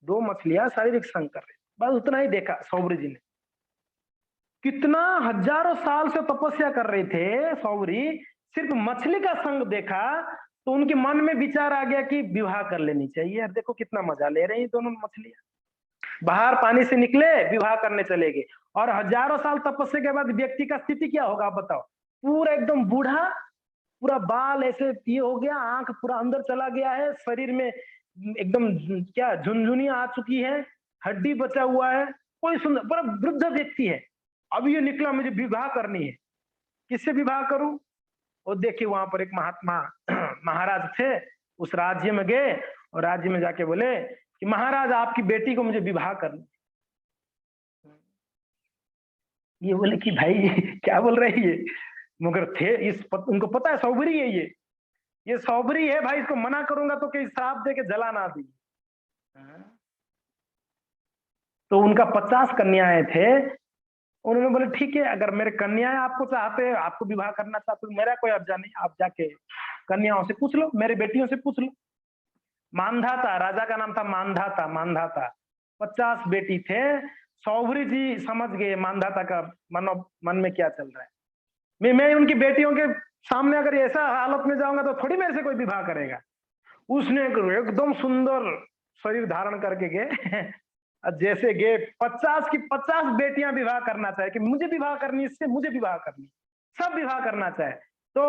दो मछलियां शारीरिक संग कर रहे थे। बस उतना ही देखा सौबरी जी ने। कितना हजारों साल से तपस्या कर रहे थे सौबरी, सिर्फ मछली का संग देखा तो उनके मन में विचार आ गया कि विवाह कर लेनी चाहिए। यार देखो कितना मजा ले रही दोनों मछलियां। बाहर पानी से निकले, विवाह करने चले गए। और हजारों साल तपस्या के बाद व्यक्ति का स्थिति क्या होगा आप बताओ? पूरा एकदम बूढ़ा, पूरा बाल ऐसे ये हो गया, आंख पूरा अंदर चला गया है, शरीर में एकदम क्या झुनझुनियां आ चुकी है, हड्डी बचा हुआ है, कोई सुंदर बड़ा वृद्ध व्यक्ति है। अब ये निकला मुझे विवाह करनी है, किससे विवाह करूं? और देखिए वहां पर एक महात्मा महाराज थे, उस राज्य में गए और राज्य में जाके बोले कि महाराज आपकी बेटी को मुझे विवाह करना। ये बोले कि भाई क्या बोल रहे हैं ये, मगर थे उनको पता है सौबरी है ये सौबरी है भाई, इसको मना करूंगा तो कहीं श्राप दे के जला ना दी। तो उनका 50 कन्याएं थे। उन्होंने बोले ठीक है, अगर मेरे कन्याएं आपको चाहते हैं, आपको विवाह करना चाहते हो, मेरा कोई अर्जा नहीं, आप जाके कन्याओं से पूछ लो, मेरे बेटियों से पूछ लो। मानधाता, राजा का नाम था मानधाता। मानधाता 50 बेटी थे। सौबरी जी समझ गए मानधाता का मन में क्या चल रहा है। मैं उनकी बेटियों के सामने अगर ऐसा हालत में जाऊंगा तो थोड़ी मेरे से कोई विवाह करेगा। उसने एकदम सुंदर शरीर धारण करके गए जैसे गे 50 की 50 बेटियां विवाह करना चाहे कि मुझे विवाह करनी, इससे मुझे विवाह करनी, सब विवाह करना चाहे। तो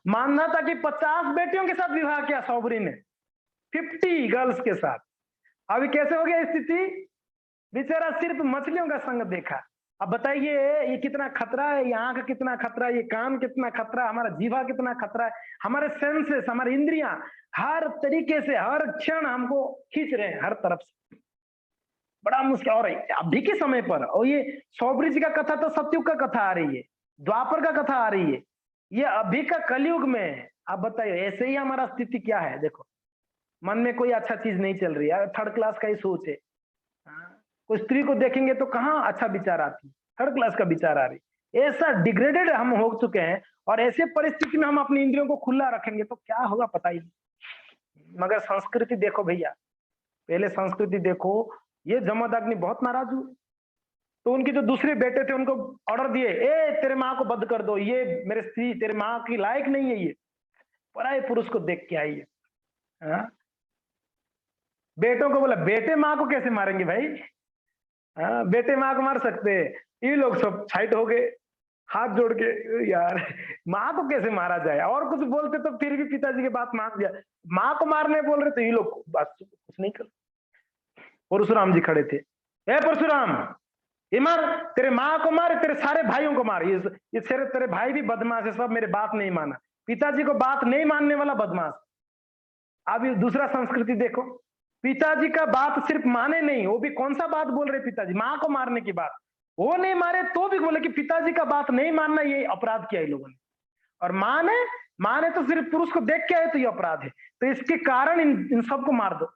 मानना था कि 50 बेटियों के साथ विवाह किया सौबरी ने, 50 गर्ल्स के साथ। अभी कैसे हो गया स्थिति? बेचारा सिर्फ मछलियों का संग देखा। अब बताइए ये कितना खतरा है, ये आंख कितना खतरा है, ये कान कितना खतरा है, हमारा जीवा कितना खतरा है, हमारे सेंसेस, हमारी इंद्रियां हर तरीके से हर क्षण हमको खींच रहे हैं हर तरफ से। बड़ा मुश्किल। और अभी के समय पर, और ये सौबरी जी का कथा तो सतयुग का कथा आ रही है, द्वापर का कथा आ रही है, ये अभी का कलयुग में। आप बताइए ऐसे ही हमारा स्थिति क्या है? देखो मन में कोई अच्छा चीज नहीं चल रही है, थर्ड क्लास का ही सोच है। कोई स्त्री को देखेंगे तो कहाँ अच्छा विचार आती, थर्ड क्लास का विचार आ रही। ऐसा डिग्रेडेड हम हो चुके हैं, और ऐसे परिस्थिति में हम अपनी इंद्रियों को खुला रखेंगे तो क्या होगा पता ही नहीं। मगर संस्कृति देखो भैया, पहले संस्कृति देखो, ये जमदग्नि बहुत नाराज हुए तो उनके जो दूसरे बेटे थे उनको ऑर्डर दिए, ए तेरे माँ को बंद कर दो, ये मेरे स्त्री तेरे माँ की लायक नहीं है, ये पराये पुरुष को देख के आई है। बेटों को बोला बेटे माँ को कैसे मारेंगे भाई? बेटे माँ को मार सकते हैं, ये लोग सब साइड हो गए हाथ जोड़ के, यार माँ को कैसे मारा जाए? और कुछ बोलते तो फिर भी पिताजी की बात मान दिया, माँ को मारने बोल रहे तो ये लोग बात कुछ नहीं कर। परशुराम जी खड़े थे, ए परशुराम ये मार, तेरे माँ को मार, तेरे सारे भाइयों को मार, ये तेरे भाई भी बदमाश है, सब मेरे बात नहीं माना, पिताजी को बात नहीं मानने वाला बदमाश। अब ये दूसरा संस्कृति देखो, पिताजी का बात सिर्फ माने नहीं, वो भी कौन सा बात बोल रहे पिताजी, माँ को मारने की बात, वो नहीं मारे तो भी बोले कि पिताजी का बात नहीं मानना ये अपराध किया इन लोगों ने। और माँ ने तो सिर्फ पुरुष को देख के आए तो ये अपराध है, तो इसके कारण इन सबको मार दो।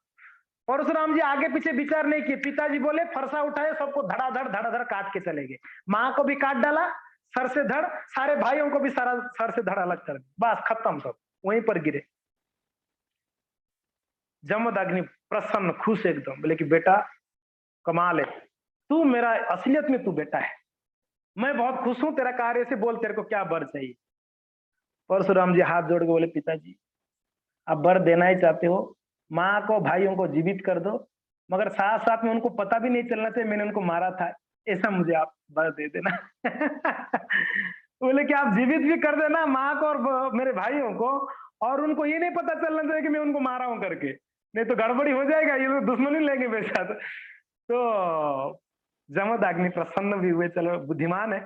परशुराम जी आगे पीछे विचार नहीं किए, पिताजी बोले फरसा उठाए, सबको धड़ाधड़ काट के चले गए, माँ को भी काट डाला सर से धड़, सारे भाइयों को भी सारा सर से धड़ अलग कर दिया, बस खत्म, सब वहीं पर गिरे। जमदग्नि प्रसन्न खुश एकदम, बोले कि बेटा कमाल है, तू मेरा असलियत में तू बेटा है, मैं बहुत खुश हूं, तेरा कार्य से बोल तेरे को क्या वर चाहिए? परशुराम जी हाथ जोड़ के बोले पिताजी आप वर देना ही चाहते हो, माँ को भाइयों को जीवित कर दो, मगर साथ साथ में उनको पता भी नहीं चलना चाहिए मैंने उनको मारा था, ऐसा मुझे आप वर दे देना। बोले कि आप जीवित भी कर देना माँ को और मेरे भाइयों को, और उनको ये नहीं पता चलना चाहिए कि मैं उनको मारा हूं करके, नहीं तो गड़बड़ी हो जाएगा, ये लोग दुश्मनी लेंगे मेरे साथ। तो जमदग्नि प्रसन्न भी हुए, चलो बुद्धिमान है,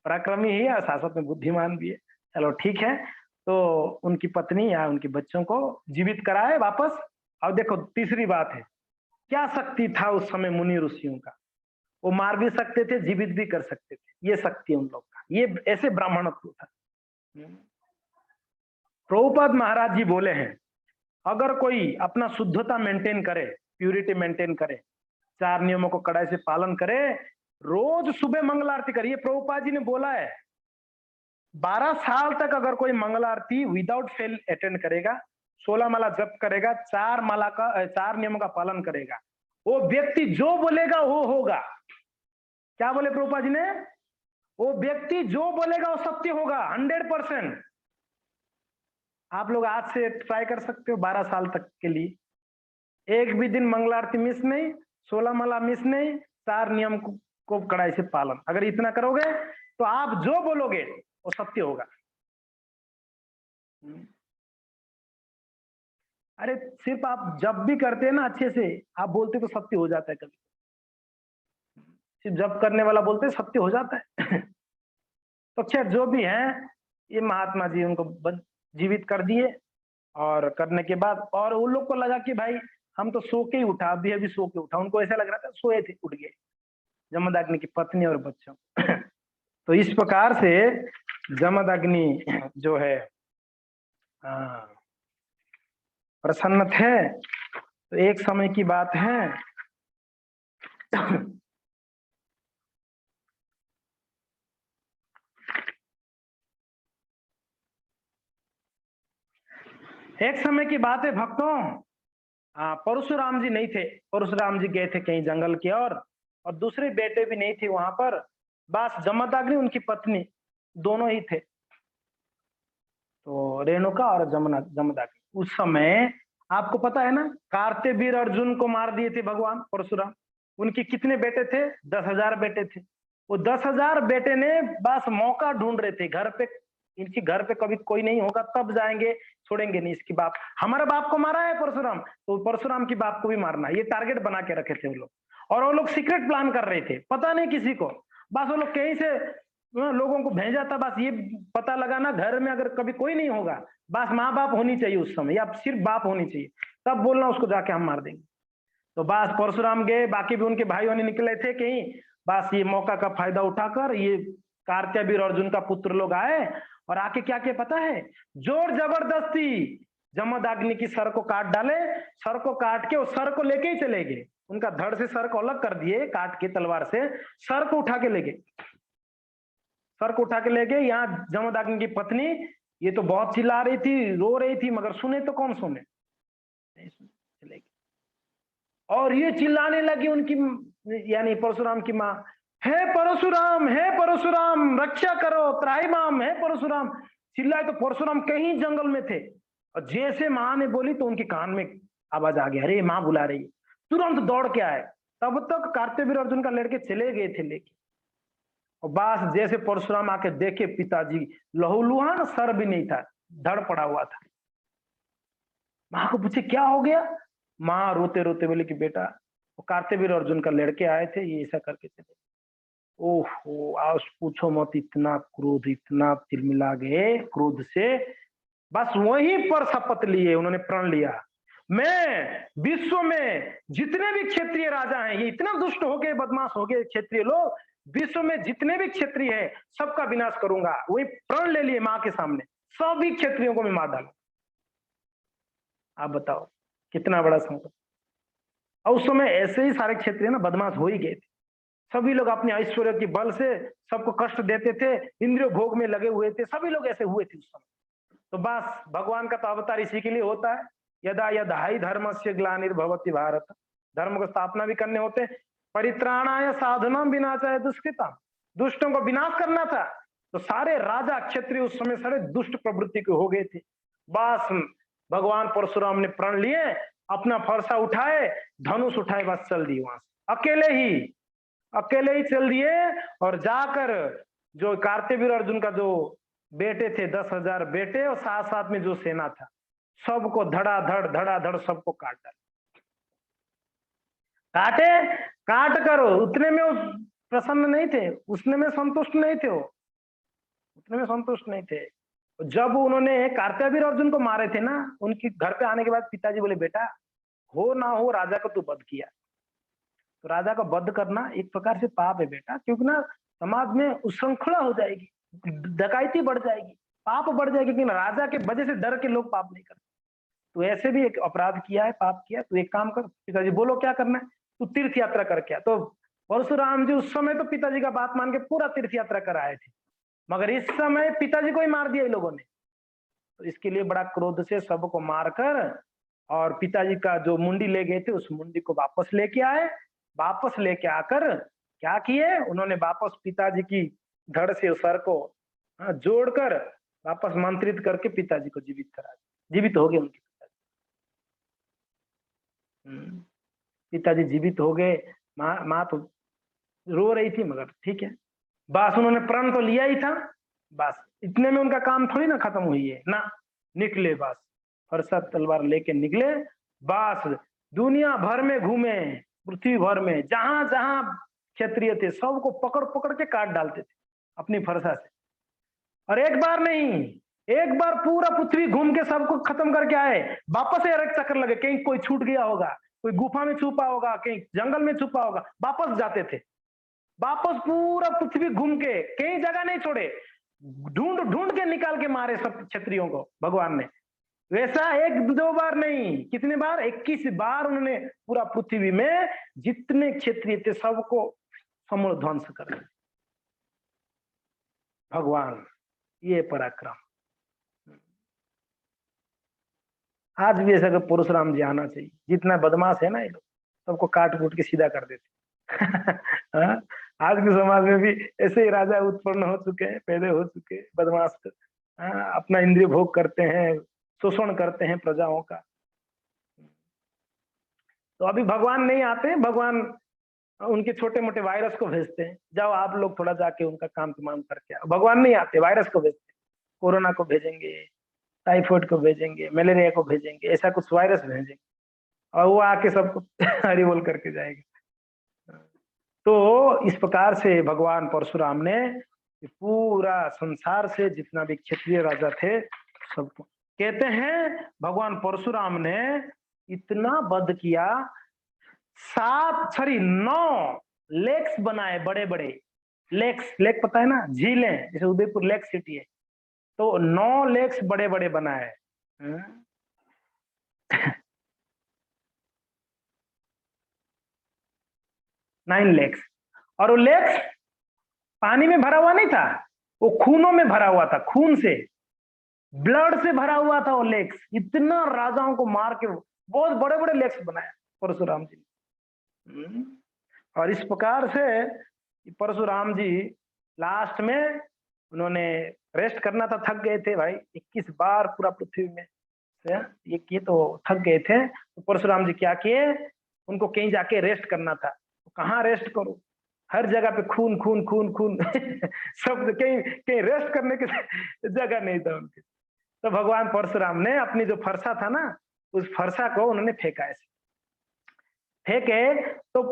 पराक्रमी ही है, साथ में बुद्धिमान भी है, चलो ठीक है। तो उनकी पत्नी या उनके बच्चों को जीवित कराए वापस। अब देखो तीसरी बात है, क्या शक्ति था उस समय मुनि ऋषियों का, वो मार भी सकते थे जीवित भी कर सकते थे, ये शक्ति उन लोग का, ये ऐसे ब्राह्मणत्व था। प्रभुपाद महाराज जी बोले हैं, अगर कोई अपना शुद्धता मेंटेन करे, प्यूरिटी मेंटेन करे, 4 नियमों को कड़ाई से पालन करे, रोज सुबह मंगल आरती करिए, प्रभुपाद जी ने बोला है 12 साल तक अगर कोई मंगल आरती विदाउट फेल अटेंड करेगा, 16 माला जप करेगा, 4 नियमों का पालन करेगा, वो व्यक्ति जो बोलेगा वो होगा। क्या बोले प्रभुपाद जी ने? वो व्यक्ति जो बोलेगा वो सत्य होगा 100%। आप लोग आज से ट्राई कर सकते हो 12 साल तक के लिए, एक भी दिन मंगल आरती मिस नहीं, 16 माला मिस नहीं, 4 नियम को कड़ाई से पालन, अगर इतना करोगे तो आप जो बोलोगे वो सत्य होगा। अरे सिर्फ आप जब भी करते हैं ना अच्छे से, आप बोलते तो सत्य हो जाता है, कभी सिर्फ जब करने वाला बोलते सत्य हो जाता है। तो खैर जो भी है, ये महात्मा जी उनको जीवित कर दिए, और करने के बाद और उन लोग को लगा कि भाई हम तो सो के ही उठा, अभी सो के उठा, उनको ऐसा लग रहा था सोए थे उठ गए, जमदग्नि की पत्नी और बच्चों। तो इस प्रकार से जमदग्नि जो है प्रसन्न थे। तो एक समय की बात है, एक समय की बात है भक्तों, परशुराम जी नहीं थे, परशुराम जी गए थे कहीं जंगल की और दूसरे बेटे भी नहीं थे वहां पर, बस जमदग्नि उनकी पत्नी दोनों ही थे, तो रेणुका और जमदग्नि। उस समय आपको पता है ना, कार्तिवीर अर्जुन को मार दिए थे भगवान परशुराम, उनके कितने बेटे थे? 10,000 बेटे थे। वो 10,000 बेटे ने बस मौका ढूंढ रहे थे घर पे, इनकी घर पे कभी कोई नहीं होगा तब जाएंगे, छोड़ेंगे नहीं इसकी बाप। हमारे बाप को मारा है परशुराम, तो परशुराम की बाप को भी मारना, ये टारगेट बना के रखे थे वो लोग। और वो लोग सीक्रेट प्लान कर रहे थे, पता नहीं किसी को, बस वो लोग कहीं से लोगों को भेजा था, बस ये पता लगाना घर में अगर कभी कोई नहीं होगा, बस माँ बाप होनी चाहिए उस समय, या सिर्फ बाप होनी चाहिए, तब बोलना उसको जाके हम मार देंगे। तो बस परशुराम गए, बाकी भी उनके भाइयों ने निकले थे कहीं, बस ये मौका का फायदा उठाकर ये कार्त्यावीर अर्जुन का पुत्र लोग आए, और आके क्या किया पता है? जोर जबरदस्ती जमदग्नि की सर को काट डाले, सर को काट के उस सर को लेके ही चले गए, उनका धड़ से सर को अलग कर दिए काट के तलवार से, सर को उठा के ले गए, सर को उठा के ले गए। यहाँ जमदग्नि की पत्नी ये तो बहुत चिल्ला रही थी, रो रही थी, मगर सुने तो कौन सुने, नहीं सुने, चले गए। और ये चिल्लाने लगी उनकी, यानी परशुराम की माँ, हे परशुराम रक्षा करो, त्राहिमाम, हे परशुराम। चिल्लाए तो परशुराम कहीं जंगल में थे, और जैसे माँ ने बोली तो उनके कान में आवाज आ गई, अरे माँ बुला रही है, तुरंत दौड़ के आए। तब तक कार्त्यावीर अर्जुन का लड़के चले गए थे लेके, और बस जैसे परशुराम आके देखे पिताजी लहूलुहान, सर भी नहीं था, धड़ पड़ा हुआ था। माँ को पूछे क्या हो गया? माँ रोते रोते बोले कि बेटा वो कार्त्यावीर अर्जुन का लड़के आए थे, ये ऐसा करके चले। ओहो, आज पूछो मत, इतना क्रोध, इतना तिलमिला गए क्रोध से, बस वहीं पर शपथ लिए उन्होंने, प्रण लिया, मैं विश्व में जितने भी क्षत्रिय राजा हैं, ये इतना दुष्ट हो गए, बदमाश हो गए क्षत्रिय लोग, विश्व में जितने भी क्षत्रिय हैं सबका विनाश करूंगा। वही प्रण ले लिए माँ के सामने, सभी क्षत्रियों को मैं मार डालूं। आप बताओ कितना बड़ा संकट। और उस समय ऐसे ही सारे क्षेत्रीय ना बदमाश हो ही गए थे, सभी लोग अपने ऐश्वर्य के बल से सबको कष्ट देते थे, इंद्रिय भोग में लगे हुए थे, सभी लोग ऐसे हुए थे उस समय। तो बस भगवान का तो अवतार इसी के लिए होता है, यदा यदा ही धर्म से ग्लानिर्भवति भारत, धर्म को स्थापना भी करने होते, परित्राणाय साधनम विनाशाय दुष्कृतम, दुष्टों को विनाश करना था। तो सारे राजा क्षत्रिय उस समय सारे दुष्ट प्रवृत्ति के हो गए थे। बस भगवान परशुराम ने प्रण लिए, अपना फरसा उठाए, धनुष उठाए, बस चल दिए वहां से, अकेले ही चल दिए। और जाकर जो कार्त्यावीर अर्जुन का जो बेटे थे, 10,000 बेटे, और साथ साथ में जो सेना था, सबको धड़ाधड़ सबको काट डाला। काट कर उतने में वो प्रसन्न नहीं थे, उसने में संतुष्ट नहीं थे, वो उतने में संतुष्ट नहीं थे। जब उन्होंने कार्त्यावीर अर्जुन को मारे थे ना, उनके घर पे आने के बाद पिताजी बोले बेटा हो ना हो राजा को तू वध किया, तो राजा का वध करना एक प्रकार से पाप है बेटा, क्योंकि ना समाज में उच्छृंखला हो जाएगी, डकैती बढ़ जाएगी, पाप बढ़ जाएगी, लेकिन राजा के वजह से डर के लोग पाप नहीं करते। तो ऐसे भी एक अपराध किया है, पाप किया, तो एक काम कर, पिताजी बोलो क्या करना है, तू तीर्थ यात्रा करके आ। तो परशुराम जी उस समय तो पिताजी का बात मान के पूरा तीर्थ यात्रा कर आए थे, मगर इस समय पिताजी को ही मार दिया इन लोगों ने। तो इसके लिए बड़ा क्रोध से सबको मारकर, और पिताजी का जो मुंडी ले गए थे उस मुंडी को वापस लेके आए। वापस लेके आकर क्या किए, उन्होंने वापस पिताजी की धड़ से सर को जोड़कर वापस मंत्रित करके पिताजी को जीवित करा दिया, जीवित हो गए उनके पिताजी। पिताजी जीवित हो गए, माँ तो रो रही थी, मगर ठीक है, बस उन्होंने प्रण तो लिया ही था, बस इतने में उनका काम थोड़ी ना खत्म हुई है ना, निकले बस फरसा तलवार लेके निकले, बस दुनिया भर में घूमे, पृथ्वी भर में जहां जहां क्षत्रिय थे सबको पकड़ पकड़ के काट डालते थे अपनी फरसा से। और एक बार नहीं, एक बार पूरा पृथ्वी घूम के सबको खत्म करके आए, वापस एक चक्कर लगे, कहीं कोई छूट गया होगा, कोई गुफा में छुपा होगा, कहीं जंगल में छुपा होगा, वापस जाते थे, वापस पूरा पृथ्वी घूम के कहीं जगह नहीं छोड़े, ढूंढ ढूंढ के निकाल के मारे सब क्षत्रियों को भगवान ने। वैसा एक दो बार नहीं, कितने बार, 21 बार उन्होंने पूरा पृथ्वी में जितने क्षत्रिय थे सबको समूल ध्वंस कर दिया। भगवान ये पराक्रम आज भी ऐसा परशुराम जी आना चाहिए, जितना बदमाश है ना ये लोग सबको काट कूट के सीधा कर देते। आज के समाज में भी ऐसे ही राजा उत्पन्न हो चुके हैं, पैदा हो चुके हैं, बदमाश अपना इंद्रिय भोग करते हैं, शोषण करते हैं प्रजाओं का। तो अभी भगवान नहीं आते, भगवान उनके छोटे मोटे वायरस को भेजते हैं, जाओ आप लोग थोड़ा जाके उनका काम तमाम करके आओ। भगवान नहीं आते, वायरस को भेजते हैं। कोरोना को भेजेंगे, टाइफाइड को भेजेंगे, मलेरिया को भेजेंगे, ऐसा कुछ वायरस भेजेंगे और वो आके सबको हरि बोल करके जाएगा। तो इस प्रकार से भगवान परशुराम ने पूरा संसार से जितना भी क्षत्रिय राजा थे सबको, कहते हैं भगवान परशुराम ने इतना वध किया, 9 लेक्स बनाए, बड़े बड़े लेक्स, लेक पता है ना, झीलें, जैसे उदयपुर लेक सिटी है, तो 9 लेक्स बड़े बड़े बनाए। 9 लेक्स। और वो लेक्स पानी में भरा हुआ नहीं था, वो खूनों में भरा हुआ था, खून से, ब्लड से भरा हुआ था वो लेक्स। इतना राजाओं को मार के बहुत बड़े बड़े लेक्स बनाए परशुराम जी ने। और इस प्रकार से परशुराम जी लास्ट में उन्होंने रेस्ट करना था, थक गए थे भाई, 21 बार पूरा पृथ्वी में ये किए तो थक गए थे। तो परशुराम जी क्या किए, उनको कहीं जाके रेस्ट करना था। तो कहाँ रेस्ट करो, हर जगह पे खून खून खून खून सब, कहीं कहीं रेस्ट करने की जगह नहीं था उनके। तो भगवान परशुराम ने अपनी जो फरसा था ना, उस फरसा को उन्होंने फेंका, ऐसे फेंके तो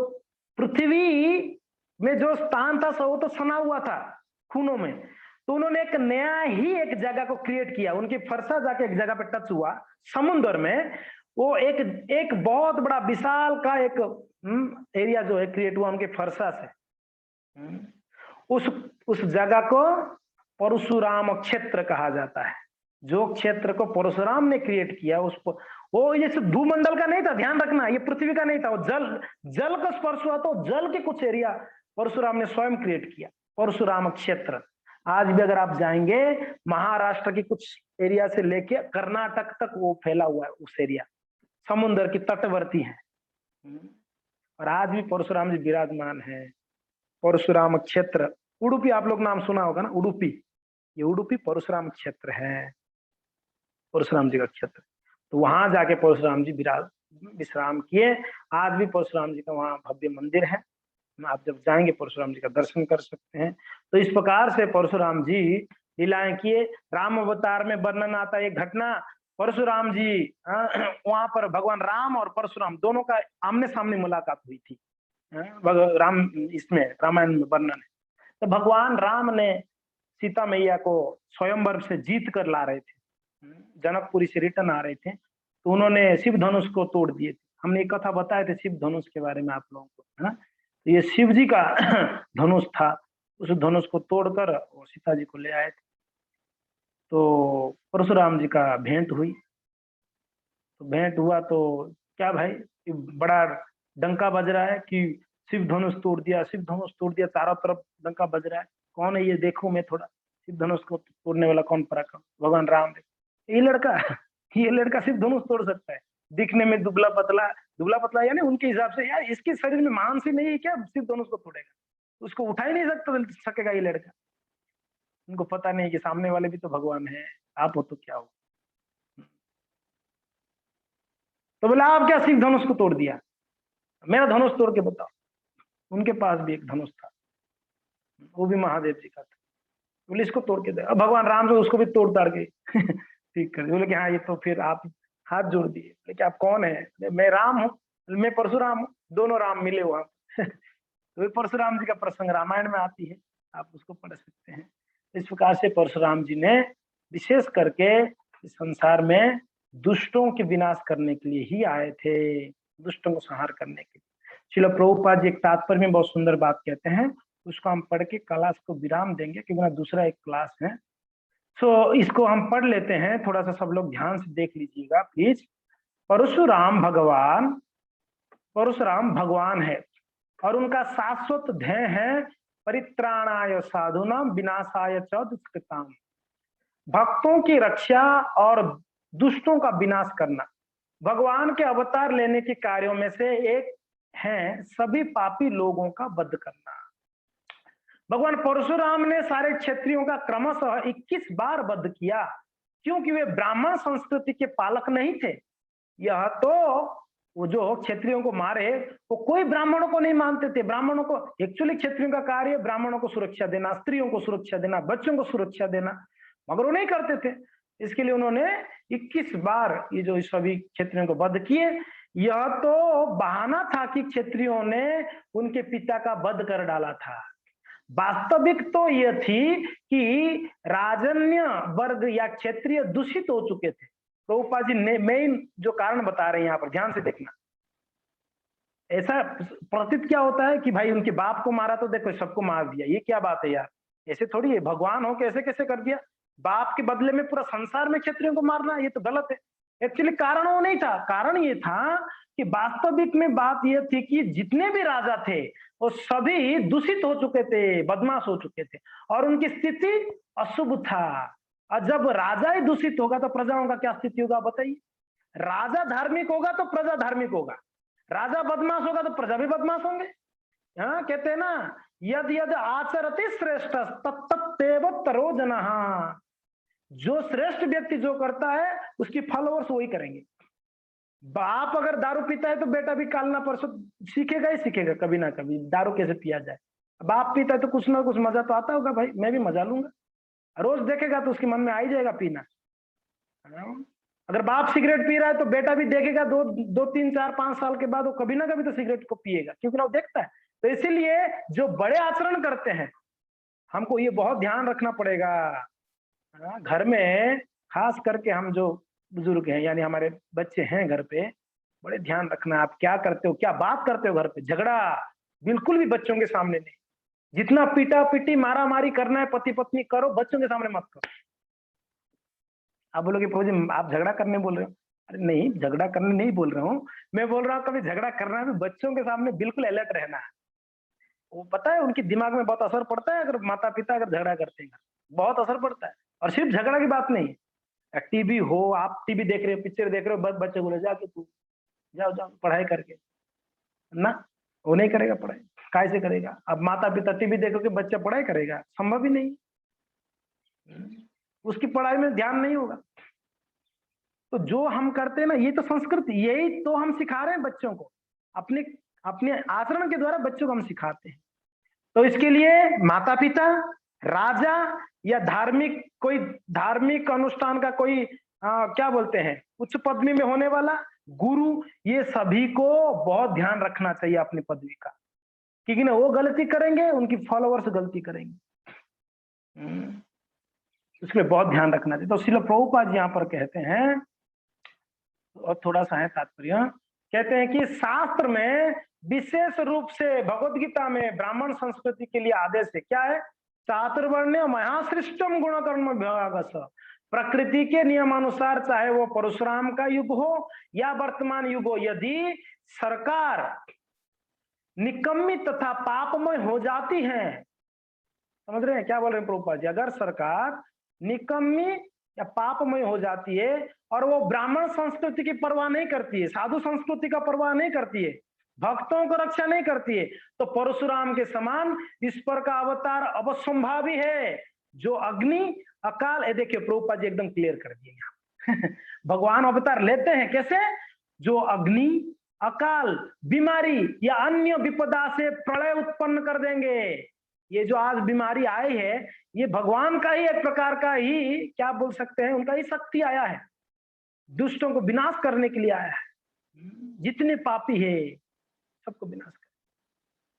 पृथ्वी में जो स्थान था वो तो सना हुआ था खूनों में। तो उन्होंने एक नया ही एक जगह को क्रिएट किया, उनकी फरसा जाके एक जगह पे टच हुआ समुद्र में, वो एक बहुत बड़ा विशाल का एक एरिया जो है क्रिएट हुआ उनके फरसा से। उस जगह को परशुराम क्षेत्र कहा जाता है। जो क्षेत्र को परशुराम ने क्रिएट किया उसको, वो ये सिर्फ भूमंडल का नहीं था, ध्यान रखना, ये पृथ्वी का नहीं था, वो जल का स्पर्श हुआ तो जल के कुछ एरिया परशुराम ने स्वयं क्रिएट किया, परशुराम क्षेत्र। आज भी अगर आप जाएंगे महाराष्ट्र की कुछ एरिया से लेके कर्नाटक तक वो फैला हुआ है, उस एरिया समुद्र की तटवर्ती है। और आज भी परशुराम जी विराजमान है। परशुराम क्षेत्र, उडुपी आप लोग नाम सुना होगा ना, उडुपी, ये उडुपी परशुराम क्षेत्र है, परशुराम जी का क्षेत्र। तो वहां जाके परशुराम जी विश्राम किए। आज भी परशुराम जी का वहां भव्य मंदिर है, आप जब जाएंगे परशुराम जी का दर्शन कर सकते हैं। तो इस प्रकार से परशुराम जी लीलाएं किए। राम अवतार में वर्णन आता है एक घटना, परशुराम जी वहां पर भगवान राम और परशुराम दोनों का आमने सामने मुलाकात हुई थी। राम इसमें रामायण में वर्णन है। तो भगवान राम ने सीता मैया को स्वयंवर से जीत कर ला रहे थे, जनकपुरी से रिटर्न आ रहे थे, तो उन्होंने शिव धनुष को तोड़ दिए थे। हमने एक कथा बताए थे शिव धनुष के बारे में आप लोगों को, है ना। तो ये शिव जी का धनुष था, उस धनुष को तोड़कर वो सीता जी को ले आए थे। तो परशुराम जी का भेंट हुई, तो भेंट हुआ तो क्या भाई, बड़ा डंका बज रहा है कि शिव धनुष तोड़ दिया, शिव धनुष तोड़ दिया, चारों तरफ डंका बज रहा है, कौन है ये देखो, मैं थोड़ा शिव धनुष को तोड़ने वाला कौन पराक्रम, भगवान राम। ये लड़का ये लड़का शिव धनुष तोड़ सकता है, दिखने में दुबला पतला, दुबला पतला यानी उनके हिसाब से, यार इसके शरीर में मांस ही नहीं है क्या, शिव धनुष को तोड़ेगा, उसको उठा ही नहीं सकेगा ये लड़का। उनको पता नहीं कि सामने वाले भी तो भगवान है, आप हो तो क्या हो। तो बोला आप क्या शिव धनुष को तोड़ दिया, मेरा धनुष तोड़ के बताओ। उनके पास भी एक धनुष था, वो भी महादेव जी का था। बोले इसको तोड़ के दे। अब भगवान राम से उसको भी तोड़ ताड़ के ठीक कर दिया। बोले कि हाँ ये तो फिर आप हाथ जोड़ दिए। बोले कि आप कौन है, मैं राम हूँ, मैं परशुराम हूँ, दोनों राम मिले वहां तो परशुराम जी का प्रसंग रामायण में आती है, आप उसको पढ़ सकते हैं। इस प्रकार से परशुराम जी ने विशेष करके इस संसार में दुष्टों के विनाश करने के लिए ही आए थे, दुष्टों को संहार करने के लिए। श्रील प्रभुपाद जी एक तात्पर्य में बहुत सुंदर बात कहते हैं, उसको हम पढ़ के क्लास को विराम देंगे क्योंकि दूसरा एक क्लास है। सो इसको हम पढ़ लेते हैं, थोड़ा सा सब लोग ध्यान से देख लीजिएगा प्लीज। परशुराम भगवान है और उनका शाश्वत ध्येय है परित्राणाय साधुनाम विनाशाय च दुष्कृताम, भक्तों की रक्षा और दुष्टों का विनाश करना। भगवान के अवतार लेने के कार्यों में से एक है सभी पापी लोगों का वध करना। भगवान परशुराम ने सारे क्षत्रियों का क्रमशः 21 बार वध किया, क्योंकि वे ब्राह्मण संस्कृति के पालक नहीं थे। यह तो वो जो क्षत्रियों को मारे वो कोई ब्राह्मणों को नहीं मानते थे। ब्राह्मणों को एक्चुअली क्षत्रियों का कार्य ब्राह्मणों को सुरक्षा देना, स्त्रियों को सुरक्षा देना, बच्चों को सुरक्षा देना, मगर वो नहीं करते थे। इसके लिए उन्होंने 21 बार ये जो सभी क्षत्रियों को वध किए। यह तो बहाना था कि क्षत्रियों ने उनके पिता का वध कर डाला था। वास्तविक तो यह थी कि राजन्य वर्ग या क्षत्रिय दूषित हो चुके थे। प्रभुपाद जी ने मेन जो कारण बता रहे हैं यहाँ पर, ध्यान से देखना। ऐसा प्रतीत क्या होता है कि भाई उनके बाप को मारा तो देखो सबको मार दिया, ये क्या बात है यार, ऐसे थोड़ी है, भगवान हो कैसे कैसे कर दिया, बाप के बदले में पूरा संसार में क्षत्रियों को मारना, ये तो गलत है। एक्चुअली कारण वो नहीं था, कारण ये था कि वास्तविक में बात यह थी कि जितने भी राजा थे वो सभी दूषित हो चुके थे, बदमाश हो चुके थे और उनकी स्थिति अशुभ था। और जब राजा ही दूषित होगा तो प्रजाओं का क्या स्थिति होगा बताइए। राजा धार्मिक होगा तो प्रजा धार्मिक होगा, राजा बदमाश होगा तो प्रजा भी बदमाश होंगे। हाँ, कहते हैं ना, यद यद आचरति श्रेष्ठ तत्तेव तरो जनः। जो श्रेष्ठ व्यक्ति जो करता है उसकी फॉलोअर्स वही करेंगे। बाप अगर दारू पीता है तो बेटा भी कालना परसों सीखेगा ही सीखेगा, कभी ना कभी दारू कैसे पिया जाए। बाप पीता है तो कुछ ना कुछ मजा तो आता होगा, भाई मैं भी मजा लूंगा, रोज देखेगा तो उसके मन में आ ही जाएगा पीना। अगर बाप सिगरेट पी रहा है तो बेटा भी देखेगा, दो 3 4 5 साल के बाद वो कभी ना कभी तो सिगरेट को पिएगा, क्योंकि ना वो देखता है। तो इसीलिए जो बड़े आचरण करते हैं हमको ये बहुत ध्यान रखना पड़ेगा। घर में खास करके हम जो बुजुर्ग हैं यानी हमारे बच्चे हैं घर पे, बड़े ध्यान रखना आप क्या करते हो, क्या बात करते हो घर पे। झगड़ा बिल्कुल भी बच्चों के सामने नहीं। जितना पीटा पीटी मारा मारी करना है पति पत्नी करो, बच्चों के सामने मत करो। आप बोलोगे प्रभु जी आप झगड़ा करने बोल रहे हो, अरे नहीं, झगड़ा करने नहीं बोल रहा हूँ, मैं बोल रहा हूँ कभी झगड़ा करना है तो बच्चों के सामने बिल्कुल अलर्ट रहना है। वो पता है उनके दिमाग में बहुत असर पड़ता है अगर माता पिता अगर झगड़ा करते हैं, बहुत असर पड़ता है। और सिर्फ झगड़ा की बात नहीं, टीवी हो, आप टीवी देख रहे हो, पिक्चर देख रहे हो, बच्चे बोले जाके तू जाओ जाओ पढ़ाई करके ना, वो नहीं करेगा पढ़ाई, कैसे करेगा। अब माता पिता टीवी देखोगे बच्चा पढ़ाई करेगा, संभव ही नहीं, उसकी पढ़ाई में ध्यान नहीं होगा। तो जो हम करते हैं ना, ये तो संस्कृति, यही तो हम सिखा रहे हैं बच्चों को, अपने अपने आचरण के द्वारा बच्चों को हम सिखाते हैं। तो इसके लिए माता पिता, राजा या कोई धार्मिक अनुष्ठान का कोई क्या बोलते हैं उच्च पदवी में होने वाला गुरु, ये सभी को बहुत ध्यान रखना चाहिए अपनी पदवी का, क्योंकि ना वो गलती करेंगे उनकी फॉलोअर्स गलती करेंगे, उसमें बहुत ध्यान रखना चाहिए। तो श्रील प्रभुपाद जी यहाँ पर कहते हैं, और थोड़ा सा है तात्पर्य, कहते हैं कि शास्त्र में विशेष रूप से भगवत गीता में ब्राह्मण संस्कृति के लिए आदेश है, क्या है, चातुर्वर्ण्य महासृष्टम गुणकर्म विभागस, प्रकृति के नियमानुसार चाहे वो परशुराम का युग हो या वर्तमान युग हो, यदि सरकार निकम्मी तथा पापमय हो जाती है, समझ रहे हैं क्या बोल रहे हैं प्रभुपाद जी, अगर सरकार निकम्मी या पापमय हो जाती है और वो ब्राह्मण संस्कृति की परवाह नहीं करती है, साधु संस्कृति का परवाह नहीं करती है, भक्तों को रक्षा नहीं करती है, तो परशुराम के समान ईश्वर का अवतार अवसंभावी है, जो अग्नि अकाल, ये देखिए प्रभुपाद जी एकदम क्लियर कर दिए यहाँ भगवान अवतार लेते हैं कैसे, जो अग्नि अकाल बीमारी या अन्य विपदा से प्रलय उत्पन्न कर देंगे। ये जो आज बीमारी आई है ये भगवान का ही एक प्रकार का ही क्या बोल सकते हैं, उनका ही शक्ति आया है, दुष्टों को विनाश करने के लिए आया है, जितने पापी है सबको विनाश कर।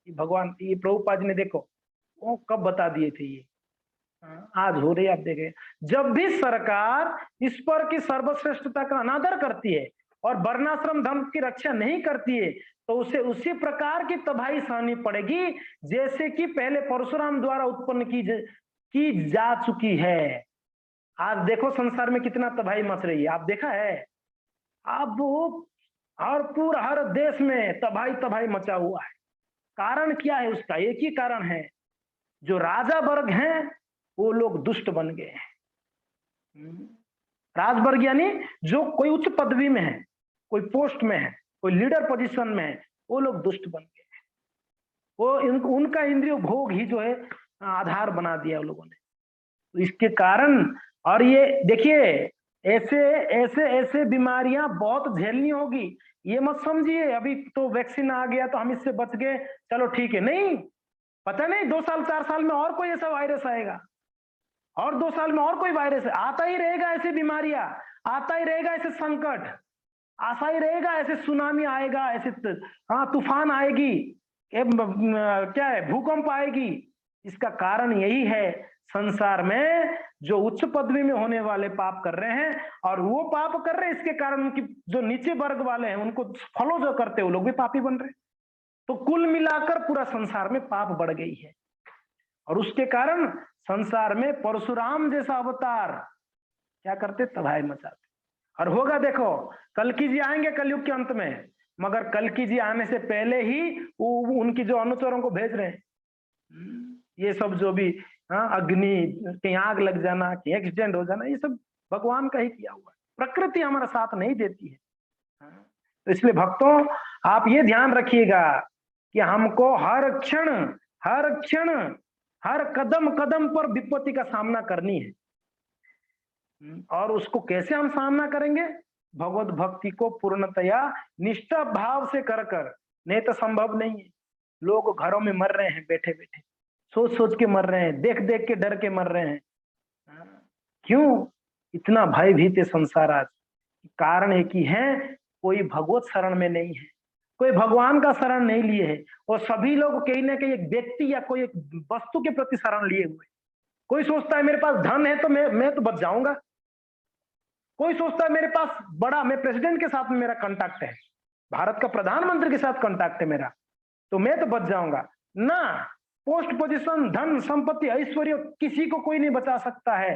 ये भगवान, ये प्रभुपाद जी ने देखो वो कब बता दिए थे, ये आज हो रही है। आप देखें जब भी सरकार ईश्वर की सर्वश्रेष्ठता का अनादर करती है और वर्णाश्रम धर्म की रक्षा नहीं करती है तो उसे उसी प्रकार की तबाही सहनी पड़ेगी जैसे कि पहले परशुराम द्वारा उत्पन्न की जा चुकी है। आज देखो संसार में कितना तबाही मच रही है, आप देखा है, अब हर देश में तबाही मचा हुआ है। कारण क्या है उसका, एक ही कारण है, जो राजा वर्ग हैं वो लोग दुष्ट बन गए हैं। राजवर्ग यानी जो कोई उच्च पदवी में है, कोई पोस्ट में है, कोई लीडर पोजीशन में है, वो लोग दुष्ट बन गए हैं। वो उनका इंद्रिय भोग ही जो है आधार बना दिया उन लोगों ने। तो इसके कारण, और ये देखिए ऐसे ऐसे ऐसे बीमारियां बहुत झेलनी होगी। ये मत समझिए अभी तो वैक्सीन आ गया तो हम इससे बच गए, चलो ठीक है, नहीं, पता नहीं 2 साल 4 साल में और कोई ऐसा वायरस आएगा, और 2 साल में और कोई वायरस आता ही रहेगा, ऐसी बीमारियां आता ही रहेगा, ऐसे संकट आशा ही रहेगा, ऐसे सुनामी आएगा, ऐसे हाँ तूफान आएगी, क्या है, भूकंप आएगी। इसका कारण यही है, संसार में जो उच्च पदवी में होने वाले पाप कर रहे हैं, और वो पाप कर रहे हैं इसके कारण उनकी जो नीचे वर्ग वाले हैं उनको फॉलो जो करते हैं वो लोग भी पापी बन रहे हैं। तो कुल मिलाकर पूरा संसार में पाप बढ़ गई है, और उसके कारण संसार में परशुराम जैसा अवतार क्या करते, तबाही मचाते। और होगा देखो, कल्कि जी आएंगे कलयुग के अंत में, मगर कल्कि जी आने से पहले ही वो उनकी जो अनुचरों को भेज रहे हैं, ये सब जो भी अग्नि, कहीं आग लग जाना, कहीं एक्सीडेंट हो जाना, ये सब भगवान का ही किया हुआ है, प्रकृति हमारा साथ नहीं देती है। तो इसलिए भक्तों आप ये ध्यान रखिएगा कि हमको हर क्षण हर क्षण हर कदम कदम पर विपत्ति का सामना करनी है। और उसको कैसे हम सामना करेंगे, भगवत भक्ति को पूर्णतया निष्ठा भाव से कर कर, नहीं तो संभव नहीं है। लोग घरों में मर रहे हैं बैठे बैठे, सोच सोच के मर रहे हैं, देख देख के डर के मर रहे हैं। क्यों इतना भयभीत है संसार आज? कारण है कि है कोई भगवत शरण में नहीं है, कोई भगवान का शरण नहीं लिए है, और सभी लोग कहीं ना कहीं एक व्यक्ति या कोई एक वस्तु के प्रति शरण लिए हुए। कोई सोचता है मेरे पास धन है तो मैं तो बच जाऊंगा, कोई सोचता है मेरे पास बड़ा, मैं प्रेसिडेंट के साथ में मेरा कांटेक्ट है, भारत का प्रधानमंत्री के साथ कांटेक्ट है मेरा, तो मैं तो बच जाऊंगा ना। पोस्ट पोजीशन, धन संपत्ति, ऐश्वर्य किसी को कोई नहीं बचा सकता है।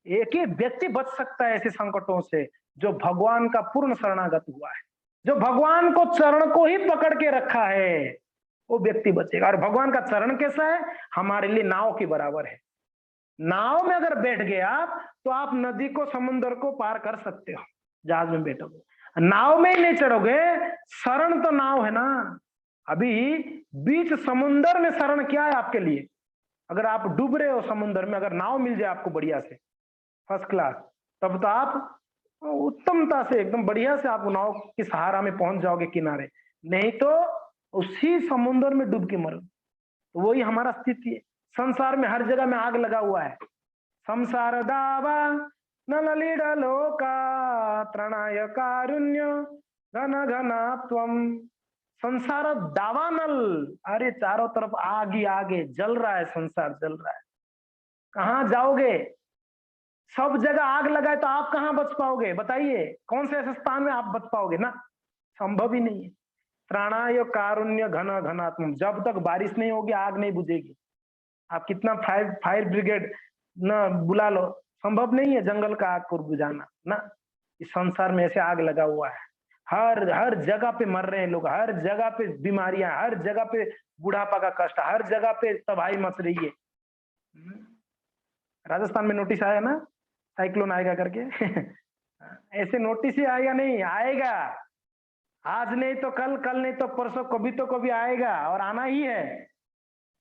एक ही व्यक्ति बच सकता है ऐसे संकटों से, जो भगवान का पूर्ण शरणागत हुआ है, जो भगवान को चरण को ही पकड़ के रखा है, वो व्यक्ति बचेगा। और भगवान का चरण कैसा है, हमारे लिए नाव के बराबर है। नाव में अगर बैठ गए आप तो आप नदी को, समुद्र को पार कर सकते हो, जहाज में बैठोगे। नाव में ही नहीं चढ़ोगे, शरण तो नाव है ना। अभी बीच समुद्र में शरण क्या है आपके लिए? अगर आप डूब रहे हो समुद्र में, अगर नाव मिल जाए आपको बढ़िया से, फर्स्ट क्लास, तब तो आप उत्तमता से एकदम बढ़िया से आप नाव की सहारा में पहुंच जाओगे किनारे, नहीं तो उसी समुद्र में डूब के मरो। तो वही हमारा स्थिति है। संसार में हर जगह में आग लगा हुआ है। संसार दावा नलिड लोका त्रणाय कारुण्य घन घनात्वम। संसार दावानल, अरे चारों तरफ आग ही आग है, जल रहा है, संसार जल रहा है। कहां जाओगे? सब जगह आग लगाए तो आप कहां बच पाओगे? बताइए कौन से ऐसे स्थान में आप बच पाओगे? ना, संभव ही नहीं है। त्राणाय कारुण्य घन घनात्म, जब तक बारिश नहीं होगी आग नहीं बुझेगी। आप कितना फायर ब्रिगेड ना बुला लो, संभव नहीं है जंगल का आग को बुझाना ना। इस संसार में ऐसे आग लगा हुआ है, हर हर जगह पे मर रहे हैं लोग, हर जगह पे बीमारियां, हर जगह पे बुढ़ापा का कष्ट, हर जगह पे तबाही मच रही है। राजस्थान में नोटिस आया ना, साइक्लोन आएगा करके ऐसे नोटिस ही आएगा? नहीं आएगा, आज नहीं तो कल, कल नहीं तो परसों, कभी तो कभी आएगा, और आना ही है।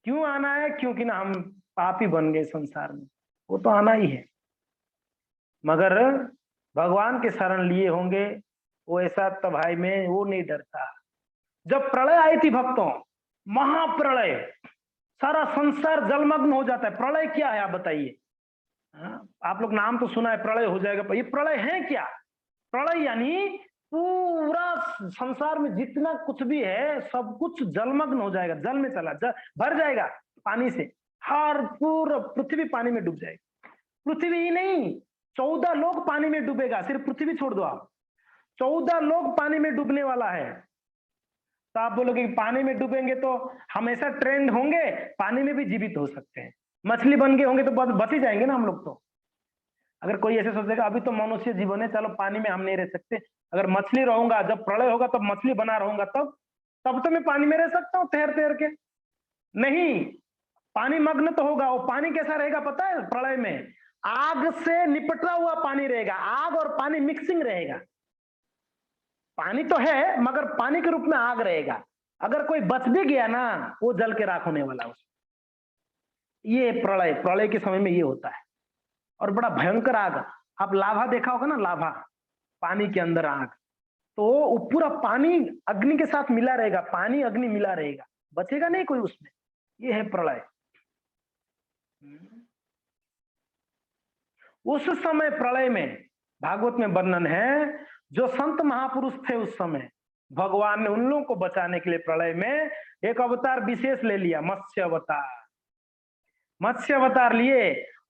क्यों आना है? क्योंकि ना हम पापी बन गए संसार में, वो तो आना ही है। मगर भगवान के शरण लिए होंगे, वो ऐसा तबाही में वो नहीं डरता। जब प्रलय आई थी भक्तों, महाप्रलय, सारा संसार जलमग्न हो जाता है। प्रलय क्या है आप बताइए? आप लोग नाम तो सुना है, प्रलय हो जाएगा, ये प्रलय है क्या? प्रलय यानी पूरा संसार में जितना कुछ भी है सब कुछ जलमग्न हो जाएगा, जल में चला भर जाएगा पानी से, हर पूरा पृथ्वी पानी में डूब जाएगी। पृथ्वी ही नहीं, 14 लोग पानी में डूबेगा, सिर्फ पृथ्वी छोड़ दो आप, 14 लोग पानी में डूबने वाला है। तो आप बोलोगे कि पानी में डूबेंगे तो हमेशा ट्रेंड होंगे, पानी में भी जीवित हो सकते हैं, मछली बन गए होंगे तो बच ही जाएंगे ना हम लोग। तो अगर कोई ऐसे सोचेगा अभी तो मनुष्य जीवन है, चलो पानी में हम नहीं रह सकते, अगर मछली रहूंगा, जब प्रलय होगा तब मछली बना रहूंगा, तब तब तो मैं पानी में रह सकता हूँ तैर तैर के। नहीं, पानी मग्न तो होगा। वो पानी कैसा रहेगा पता है? प्रलय में आग से निपटा हुआ पानी रहेगा, आग और पानी मिक्सिंग रहेगा। पानी तो है मगर पानी के रूप में आग रहेगा। अगर कोई बच भी गया ना, वो जल के राख होने वाला। ये प्रलय, प्रलय के समय में ये होता है, और बड़ा भयंकर आग। आप लाभा देखा होगा ना, लाभा, पानी के अंदर आग, तो वो पूरा पानी अग्नि के साथ मिला रहेगा, पानी अग्नि मिला रहेगा, बचेगा नहीं कोई उसमें। ये है प्रलय। उस समय प्रलय में भागवत में वर्णन है, जो संत महापुरुष थे उस समय, भगवान ने उन लोगों को बचाने के लिए प्रलय में एक अवतार विशेष ले लिया, मत्स्य अवतार। मत्स्य अवतार लिए,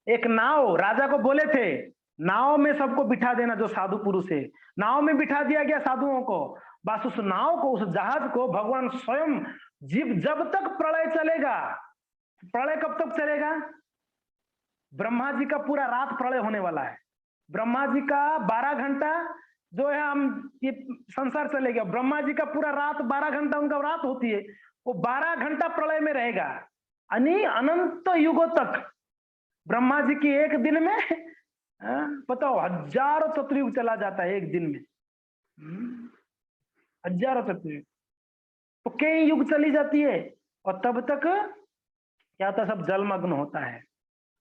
एक नाव, राजा को बोले थे नाव में सबको बिठा देना, जो साधु पुरुष है, नाव में बिठा दिया गया साधुओं को। बस उस नाव को, उस जहाज को भगवान स्वयं, जब तक प्रलय चलेगा, प्रलय कब तक चलेगा? ब्रह्मा जी का पूरा रात प्रलय होने वाला है। ब्रह्मा जी का 12 घंटा जो है, हम ये संसार चलेगा, ब्रह्मा जी का पूरा रात 12 घंटा उनका रात होती है, वो 12 घंटा प्रलय में रहेगा, यानी अनंत युगों तक। ब्रह्मा जी की एक दिन में बताओ हजारों चतुर्युग चला जाता है एक दिन में, हजारों चतुर्युग, तो कई युग चली जाती है, और तब तक क्या होता, सब जलमग्न होता है।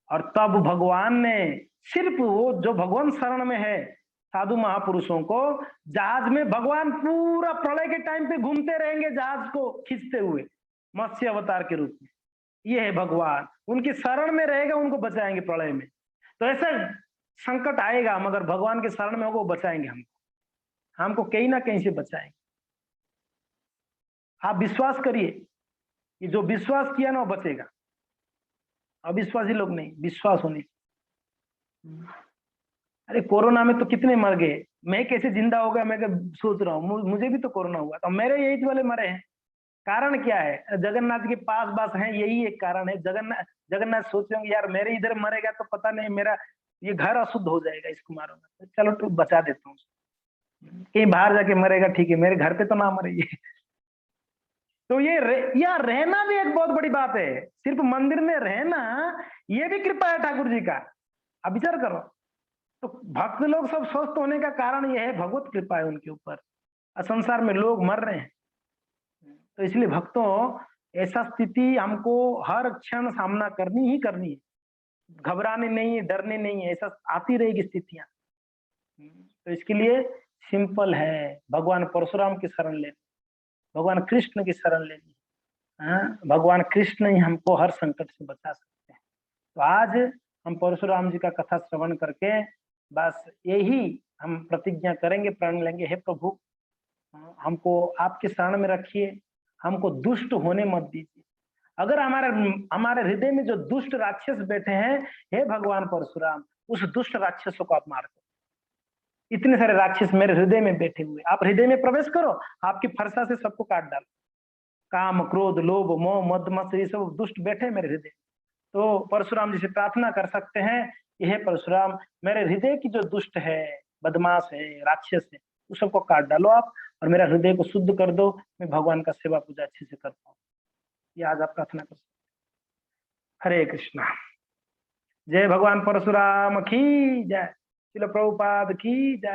और तब भगवान ने सिर्फ वो जो भगवान शरण में है साधु महापुरुषों को, जहाज में भगवान पूरा प्रलय के टाइम पे घूमते रहेंगे जहाज को खींचते हुए, मत्स्य अवतार के रूप में। ये है भगवान, उनकी शरण में रहेगा, उनको बचाएंगे प्रलय में। तो ऐसा संकट आएगा, मगर भगवान के शरण में होगा, वो बचाएंगे हमको कहीं ना कहीं से बचाएंगे। आप विश्वास करिए कि जो विश्वास किया ना वो बचेगा। अविश्वासी लोग नहीं, विश्वास होने। अरे कोरोना में तो कितने मर गए, मैं कैसे जिंदा हो गया, मैं सोच रहा हूँ, मुझे भी तो कोरोना हुआ, तो मेरे एज वाले मरे हैं। कारण क्या है? जगन्नाथ के पास बास हैं, यही एक कारण है। जगन्नाथ सोच रहे होंगे यार मेरे इधर मरेगा तो पता नहीं मेरा ये घर अशुद्ध हो जाएगा, इसको मारूंगा, तो चलो तो बचा देता हूँ, कहीं बाहर जाके मरेगा ठीक है, मेरे घर पे तो ना मरे ये। तो यार रहना भी एक बहुत बड़ी बात है, सिर्फ मंदिर में रहना ये भी कृपा है ठाकुर जी का। अब विचार करो, तो भक्त लोग सब स्वस्थ होने का कारण यह है भगवत कृपा है उनके ऊपर, संसार में लोग मर रहे हैं। तो इसलिए भक्तों, ऐसा स्थिति हमको हर क्षण सामना करनी ही करनी है, घबराने नहीं है, डरने नहीं है, ऐसा आती रहेगी स्थितियां। तो इसके लिए सिंपल है, भगवान परशुराम की शरण लेनी, भगवान कृष्ण की शरण लेनी। भगवान कृष्ण ही हमको हर संकट से बचा सकते हैं। तो आज हम परशुराम जी का कथा श्रवण करके बस यही हम प्रतिज्ञा करेंगे, प्रण लेंगे, हे प्रभु हमको आपके शरण में रखिए, हमको दुष्ट होने मत दीजिए। अगर हमारे हृदय में जो दुष्ट राक्षस बैठे हैं, हे भगवान परशुराम, उस दुष्ट राक्षसों को आप मार दो। इतने सारे राक्षस मेरे हृदय में बैठे हुए, आप हृदय में प्रवेश करो, आपकी फरसा से सबको काट डालो। काम, क्रोध, लोभ, मोह, मद मत्सर, ये सब दुष्ट बैठे मेरे हृदय। तो परशुराम जी से प्रार्थना कर सकते हैं, हे परशुराम मेरे हृदय की जो दुष्ट है, बदमाश है, राक्षस है, उस सबको काट डालो आप, और मेरा हृदय को शुद्ध कर दो, मैं भगवान का सेवा पूजा अच्छे से कर पाऊँ। ये आज आप प्रार्थना कर सकते। हरे कृष्णा। जय भगवान परशुराम की जय। श्रील प्रभुपाद की जय।